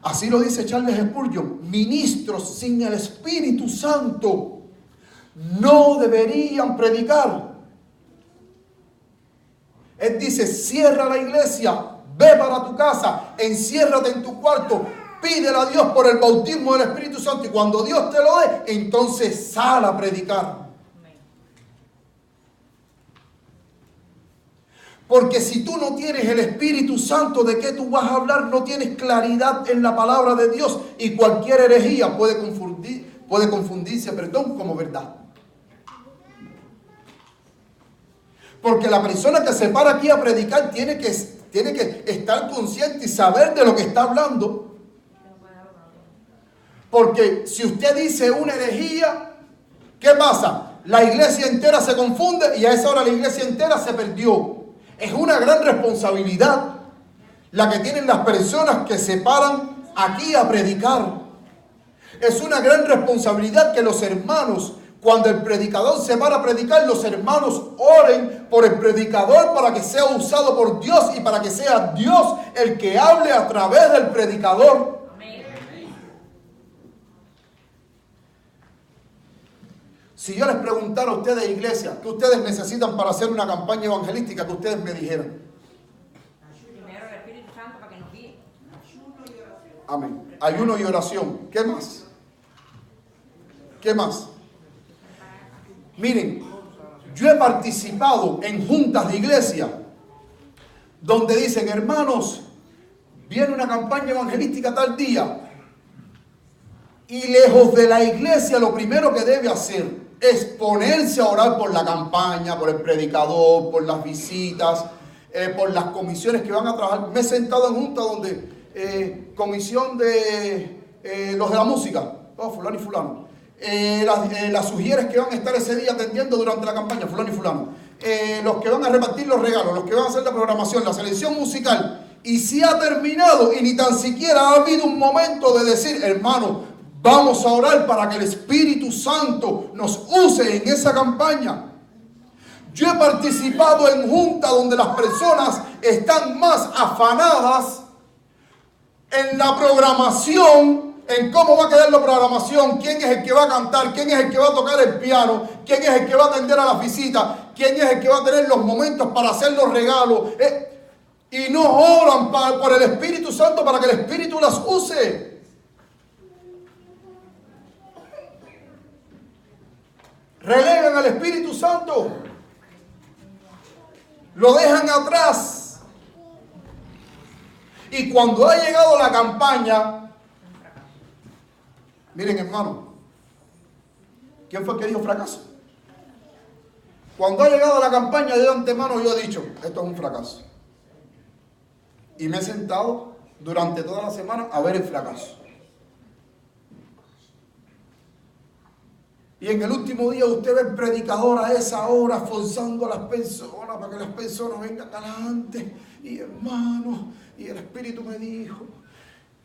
Así lo dice Charles Spurgeon, ministros sin el Espíritu Santo no deberían predicar. Él dice, cierra la iglesia, ve para tu casa, enciérrate en tu cuarto, pídele a Dios por el bautismo del Espíritu Santo y cuando Dios te lo dé, entonces sal a predicar. Porque si tú no tienes el Espíritu Santo, ¿de qué tú vas a hablar? No tienes claridad en la palabra de Dios y cualquier herejía puede confundirse como verdad. Porque la persona que se para aquí a predicar tiene que estar consciente y saber de lo que está hablando. Porque si usted dice una herejía, ¿qué pasa? La iglesia entera se confunde y a esa hora la iglesia entera se perdió. Es una gran responsabilidad la que tienen las personas que se paran aquí a predicar. Es una gran responsabilidad que los hermanos, cuando el predicador se para a predicar, los hermanos oren por el predicador para que sea usado por Dios y para que sea Dios el que hable a través del predicador. Si yo les preguntara a ustedes, iglesia, ¿qué ustedes necesitan para hacer una campaña evangelística? Que ustedes me dijeran. Primero el Espíritu Santo para que nos guíe. Amén. Ayuno y oración. ¿Qué más? ¿Qué más? Miren, yo he participado en juntas de iglesia donde dicen, hermanos, viene una campaña evangelística tal día. Y lejos de la iglesia, lo primero que debe hacer es ponerse a orar por la campaña, por el predicador, por las visitas, por las comisiones que van a trabajar. Me he sentado en junta donde comisión de los de la música, fulano y fulano. Las sugieres que van a estar ese día atendiendo durante la campaña, fulano y fulano. Los que van a repartir los regalos, los que van a hacer la programación, la selección musical. Y si ha terminado y ni tan siquiera ha habido un momento de decir, hermano, Vamos a orar para que el Espíritu Santo nos use en esa campaña. Yo he participado en juntas donde las personas están más afanadas en la programación, en cómo va a quedar la programación, quién es el que va a cantar, quién es el que va a tocar el piano, quién es el que va a atender a la visita, quién es el que va a tener los momentos para hacer los regalos. Y no oran por el Espíritu Santo para que el Espíritu las use. Relegan al Espíritu Santo. Lo dejan atrás. Y cuando ha llegado la campaña, miren hermano, ¿quién fue el que dijo fracaso? Cuando ha llegado la campaña de antemano yo he dicho, esto es un fracaso. Y me he sentado durante toda la semana a ver el fracaso. Y en el último día usted ve el predicador a esa hora forzando a las personas para que las personas vengan adelante. Y hermano, y el Espíritu me dijo,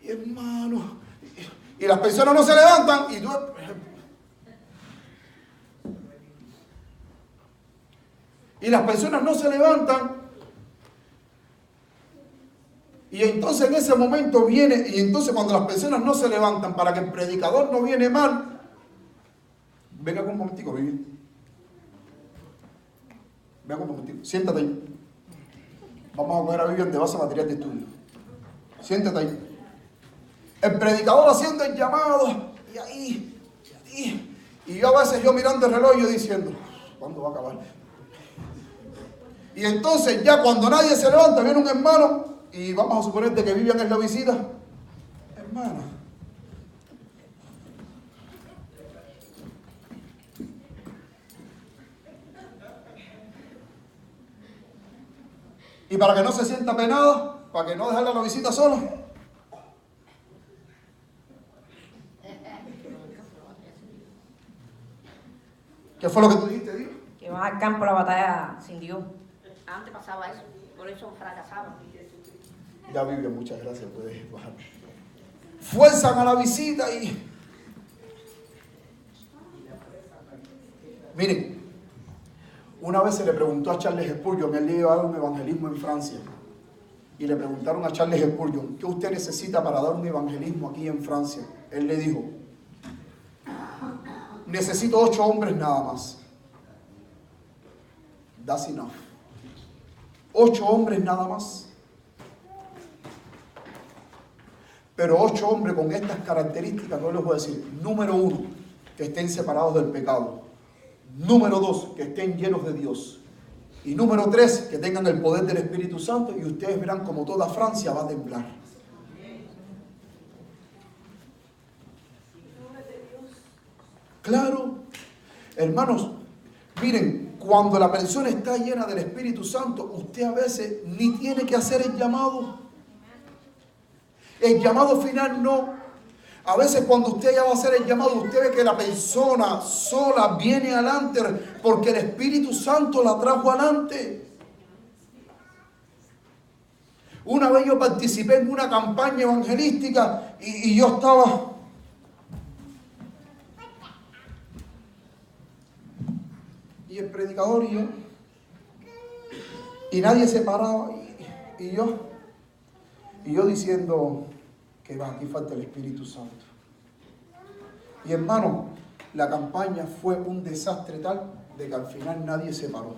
y hermano, y las personas no se levantan y tú... Y las personas no se levantan. Y entonces en ese momento viene, y entonces cuando las personas no se levantan para que el predicador no viene mal, venga un momentico, Vivi. Venga un momentico, siéntate ahí. Vamos a coger a Vivian de base material de estudio. Siéntate ahí. El predicador haciendo el llamado, y ahí. Y yo a veces mirando el reloj yo diciendo, ¿cuándo va a acabar? Y entonces ya cuando nadie se levanta, viene un hermano, y vamos a suponer de que Vivian es la visita. Hermana. Y para que no se sienta penada, para que no dejarle la visita sola. ¿Qué fue lo que tú dijiste, Dios? Que van al campo a la batalla sin Dios. Antes pasaba eso, por eso fracasaban. Ya Biblia, muchas gracias, puedes bajar. Fuerzan a la visita y... Miren, una vez se le preguntó a Charles Spurgeon, él iba a dar un evangelismo en Francia, y le preguntaron a Charles Spurgeon, ¿qué usted necesita para dar un evangelismo aquí en Francia? Él le dijo, necesito 8 hombres nada más. That's enough. 8 hombres nada más. Pero 8 hombres con estas características, no les voy a decir. Número 1, que estén separados del pecado. Número 2, que estén llenos de Dios. Y número 3, que tengan el poder del Espíritu Santo, y ustedes verán como toda Francia va a temblar. Claro, hermanos, miren, cuando la persona está llena del Espíritu Santo, usted a veces ni tiene que hacer el llamado. El llamado final no. A veces cuando usted ya va a hacer el llamado, usted ve que la persona sola viene adelante porque el Espíritu Santo la trajo adelante. Una vez yo participé en una campaña evangelística y yo estaba... Y el predicador y yo. Y nadie se paraba. Y yo diciendo que va, aquí falta el Espíritu Santo. Y hermano, la campaña fue un desastre tal de que al final nadie se paró.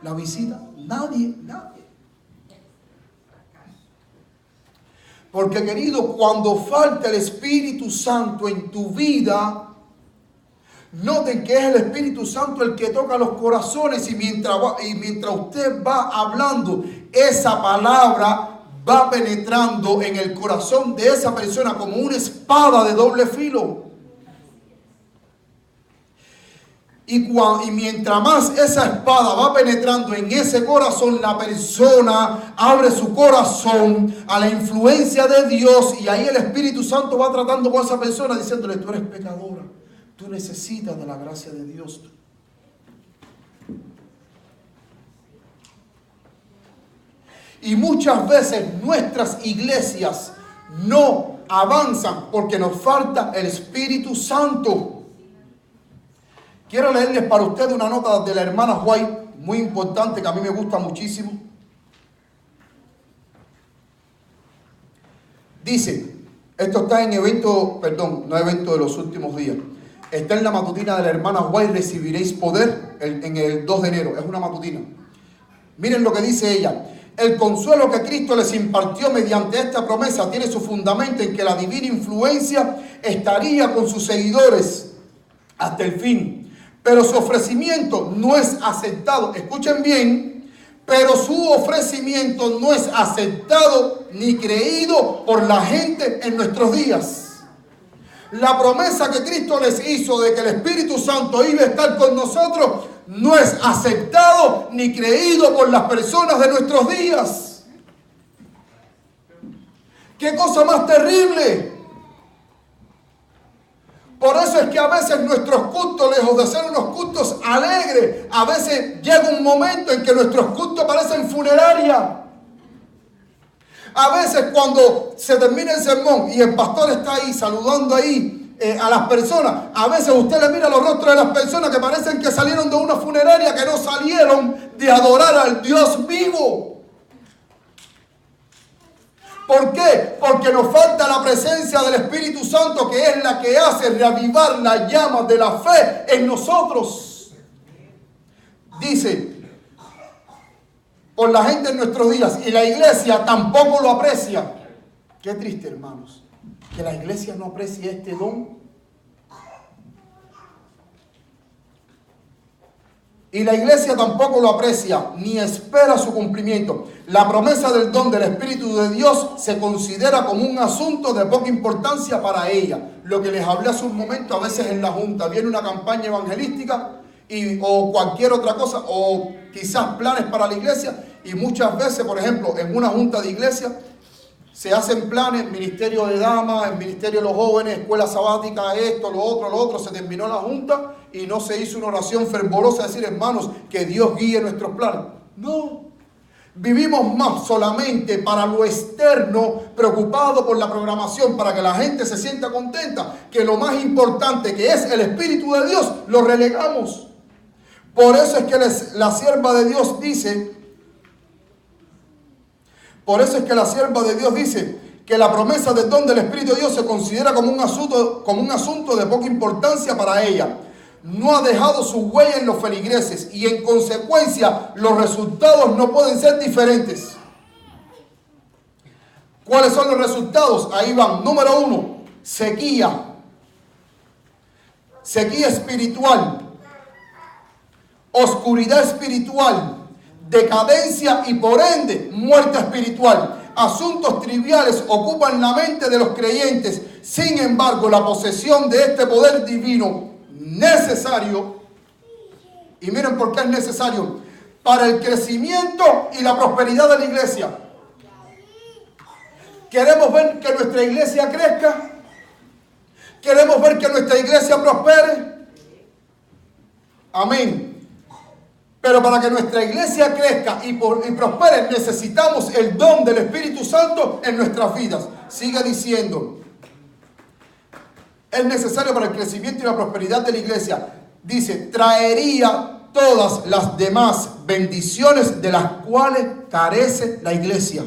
La visita, nadie. Porque querido, cuando falta el Espíritu Santo en tu vida, noten que es el Espíritu Santo el que toca los corazones y mientras usted va hablando, esa palabra va penetrando en el corazón de esa persona como una espada de doble filo. Y mientras más esa espada va penetrando en ese corazón, la persona abre su corazón a la influencia de Dios y ahí el Espíritu Santo va tratando con esa persona diciéndole, tú eres pecadora. Tú necesitas de la gracia de Dios. Y muchas veces nuestras iglesias no avanzan porque nos falta el Espíritu Santo. Quiero leerles para ustedes una nota de la hermana White, muy importante, que a mí me gusta muchísimo. Dice, esto está en evento de los últimos días. Está en la matutina de la hermana White, recibiréis poder, en el 2 de enero. Es una matutina. Miren lo que dice ella. El consuelo que Cristo les impartió mediante esta promesa tiene su fundamento en que la divina influencia estaría con sus seguidores hasta el fin. Pero su ofrecimiento no es aceptado. Escuchen bien. Pero su ofrecimiento no es aceptado ni creído por la gente en nuestros días. La promesa que Cristo les hizo de que el Espíritu Santo iba a estar con nosotros no es aceptado ni creído por las personas de nuestros días. ¡Qué cosa más terrible! Por eso es que a veces nuestros cultos, lejos de ser unos cultos alegres, a veces llega un momento en que nuestros cultos parecen funeraria. A veces cuando se termina el sermón y el pastor está ahí saludando ahí a las personas, a veces usted le mira los rostros de las personas que parecen que salieron de una funeraria, que no salieron de adorar al Dios vivo. ¿Por qué? Porque nos falta la presencia del Espíritu Santo, que es la que hace reavivar la llama de la fe en nosotros. Dice, por la gente en nuestros días, y la iglesia tampoco lo aprecia. Qué triste, hermanos, que la iglesia no aprecie este don. Y la iglesia tampoco lo aprecia, ni espera su cumplimiento. La promesa del don del Espíritu de Dios se considera como un asunto de poca importancia para ella. Lo que les hablé hace un momento, a veces en la junta viene una campaña evangelística o cualquier otra cosa, o quizás planes para la iglesia, y muchas veces, por ejemplo, en una junta de iglesia, se hacen planes, ministerio de damas, el ministerio de los jóvenes, escuela sabática, esto, lo otro, se terminó la junta y no se hizo una oración fervorosa, decir, hermanos, que Dios guíe nuestros planes. No, vivimos más solamente para lo externo, preocupado por la programación, para que la gente se sienta contenta, que lo más importante, que es el Espíritu de Dios, lo relegamos. Por eso es que la sierva de Dios dice, que la promesa del don del Espíritu de Dios se considera como un asunto de poca importancia para ella. No ha dejado su huella en los feligreses y en consecuencia los resultados no pueden ser diferentes. ¿Cuáles son los resultados? Ahí van. Número 1, sequía. Sequía espiritual. Oscuridad espiritual. Decadencia y por ende muerte espiritual. Asuntos triviales ocupan la mente de los creyentes. Sin embargo, la posesión de este poder divino necesario, y miren por qué es necesario, para el crecimiento y la prosperidad de la iglesia. ¿Queremos ver que nuestra iglesia crezca? ¿Queremos ver que nuestra iglesia prospere? Amén. Pero para que nuestra iglesia crezca y prospere, necesitamos el don del Espíritu Santo en nuestras vidas. Sigue diciendo, es necesario para el crecimiento y la prosperidad de la iglesia. Dice, traería todas las demás bendiciones de las cuales carece la iglesia.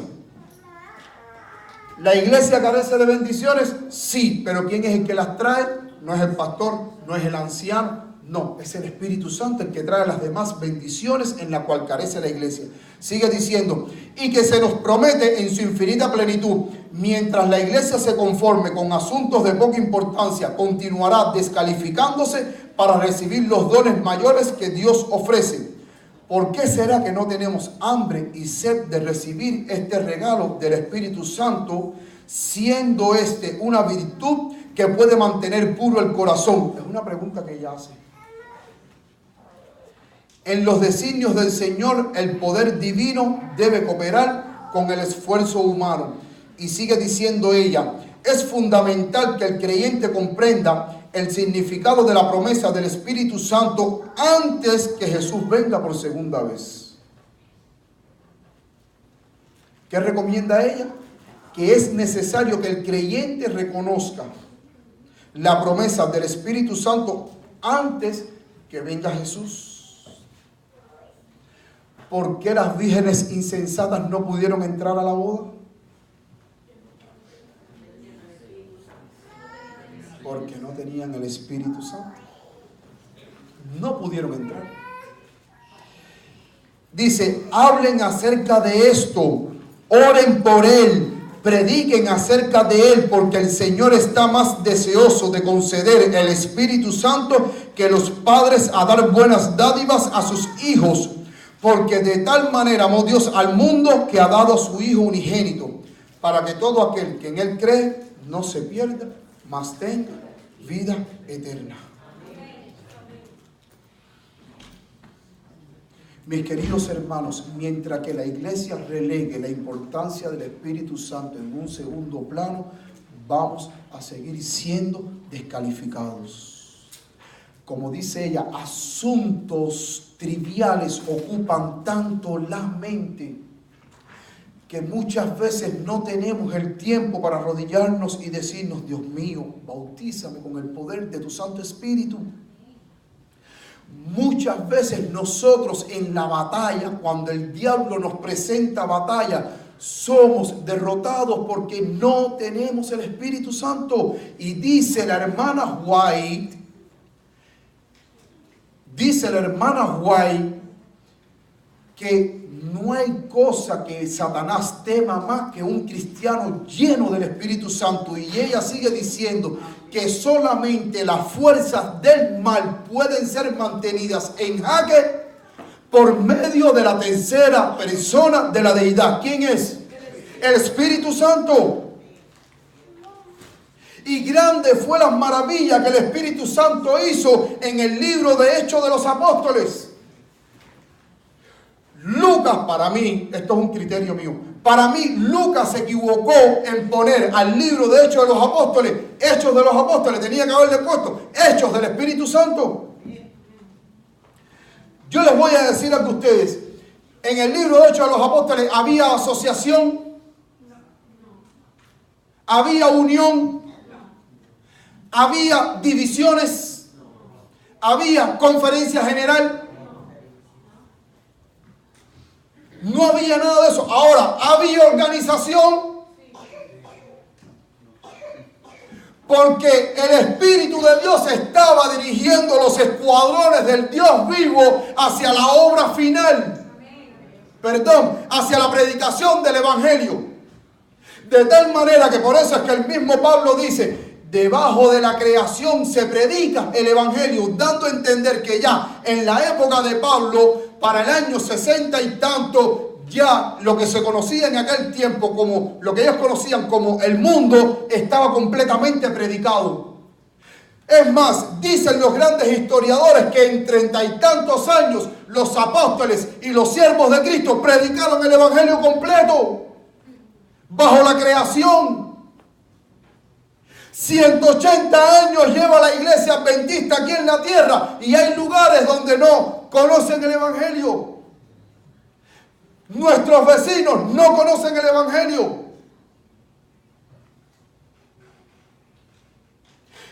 ¿La iglesia carece de bendiciones? Sí, pero ¿quién es el que las trae? No es el pastor, no es el anciano. No, es el Espíritu Santo el que trae las demás bendiciones en la cual carece la iglesia. Sigue diciendo, y que se nos promete en su infinita plenitud, mientras la iglesia se conforme con asuntos de poca importancia, continuará descalificándose para recibir los dones mayores que Dios ofrece. ¿Por qué será que no tenemos hambre y sed de recibir este regalo del Espíritu Santo, siendo este una virtud que puede mantener puro el corazón? Es una pregunta que ella hace. En los designios del Señor, el poder divino debe cooperar con el esfuerzo humano. Y sigue diciendo ella, es fundamental que el creyente comprenda el significado de la promesa del Espíritu Santo antes que Jesús venga por segunda vez. ¿Qué recomienda ella? que es necesario que el creyente reconozca la promesa del Espíritu Santo antes que venga Jesús. ¿Por qué las vírgenes insensatas no pudieron entrar a la boda? Porque no tenían el Espíritu Santo. No pudieron entrar. Dice, hablen acerca de esto, oren por él, prediquen acerca de él, porque el Señor está más deseoso de conceder el Espíritu Santo que los padres a dar buenas dádivas a sus hijos, porque de tal manera amó Dios al mundo que ha dado a su Hijo unigénito, para que todo aquel que en él cree no se pierda, mas tenga vida eterna. Mis queridos hermanos, mientras que la iglesia relegue la importancia del Espíritu Santo en un segundo plano, vamos a seguir siendo descalificados. Como dice ella, asuntos triviales ocupan tanto la mente que muchas veces no tenemos el tiempo para arrodillarnos y decirnos, Dios mío, bautízame con el poder de tu Santo Espíritu. Muchas veces nosotros en la batalla, cuando el diablo nos presenta batalla, somos derrotados porque no tenemos el Espíritu Santo. Y dice la hermana White, que no hay cosa que Satanás tema más que un cristiano lleno del Espíritu Santo. Y ella sigue diciendo que solamente las fuerzas del mal pueden ser mantenidas en jaque por medio de la tercera persona de la deidad. ¿Quién es? El Espíritu Santo. Y grande fue la maravilla que el Espíritu Santo hizo en el libro de Hechos de los Apóstoles. Lucas, para mí, esto es un criterio mío, para mí Lucas se equivocó en poner al libro de Hechos de los Apóstoles, Hechos de los Apóstoles, tenía que haberle puesto Hechos del Espíritu Santo. Yo les voy a decir a ustedes, en el libro de Hechos de los Apóstoles había asociación, había unión, había divisiones, había conferencia general. No había nada de eso. Ahora, había organización. Porque el Espíritu de Dios estaba dirigiendo los escuadrones del Dios vivo hacia la obra final. Hacia la predicación del Evangelio. De tal manera que por eso es que el mismo Pablo dice, debajo de la creación se predica el Evangelio, dando a entender que ya en la época de Pablo, para el año 60 y tanto, ya lo que se conocía en aquel tiempo como lo que ellos conocían como el mundo estaba completamente predicado. Es más, dicen los grandes historiadores que en 30 y tantos años los apóstoles y los siervos de Cristo predicaron el Evangelio completo bajo la creación. 180 años lleva la iglesia adventista aquí en la tierra y hay lugares donde no conocen el Evangelio. Nuestros vecinos no conocen el Evangelio.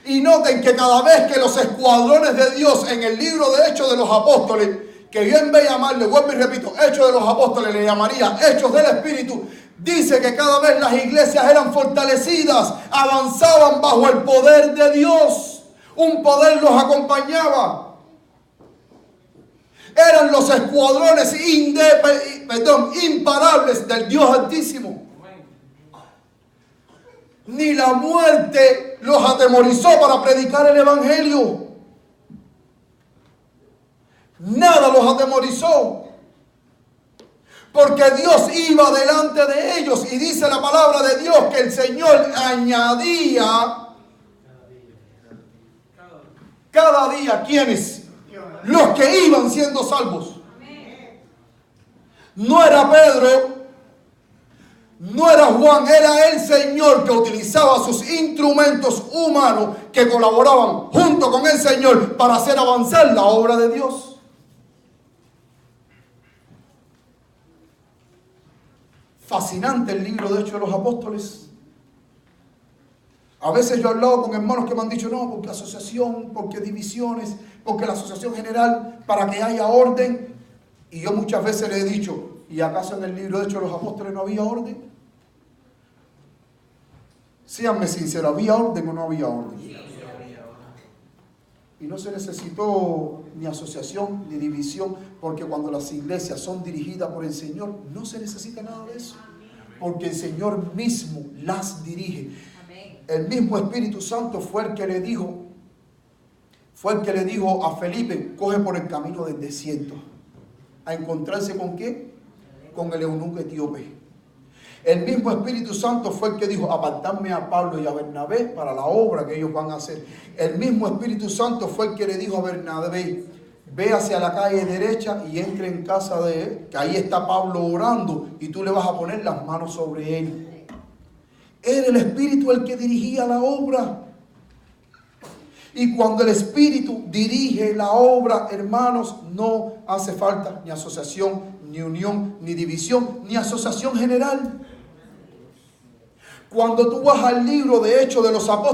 Y noten que cada vez que los escuadrones de Dios en el libro de Hechos de los Apóstoles, que bien ve llamarle, vuelvo y repito, Hechos de los Apóstoles le llamaría Hechos del Espíritu, dice que cada vez las iglesias eran fortalecidas, avanzaban bajo el poder de Dios. Un poder los acompañaba. Eran los escuadrones imparables del Dios Altísimo. Ni la muerte los atemorizó para predicar el Evangelio. Nada los atemorizó. Porque Dios iba delante de ellos. Y dice la palabra de Dios que el Señor añadía cada día, ¿quiénes? Los que iban siendo salvos. No era Pedro, no era Juan, era el Señor que utilizaba sus instrumentos humanos que colaboraban junto con el Señor para hacer avanzar la obra de Dios. fascinante el libro de Hechos de los Apóstoles. A veces yo he hablado con hermanos que me han dicho, no, porque asociación, porque divisiones, porque la asociación general, para que haya orden. Y yo muchas veces le he dicho, ¿y acaso en el libro de Hechos de los Apóstoles no había orden? Séanme sinceros, ¿había orden o no había orden? Y no se necesitó ni asociación ni división, porque cuando las iglesias son dirigidas por el Señor, no se necesita nada de eso, porque el Señor mismo las dirige. El mismo Espíritu Santo fue el que le dijo a Felipe, coge por el camino del desierto, a encontrarse ¿con qué? Con el eunuco etíope. El mismo Espíritu Santo fue el que dijo, apartadme a Pablo y a Bernabé para la obra que ellos van a hacer. El mismo Espíritu Santo fue el que le dijo a Bernabé, ve hacia la calle derecha y entre en casa de él, que ahí está Pablo orando y tú le vas a poner las manos sobre él. Era el Espíritu el que dirigía la obra. Y cuando el Espíritu dirige la obra, hermanos, no hace falta ni asociación, ni unión, ni división, ni asociación general. Cuando tú vas al libro de Hechos de los Apóstoles,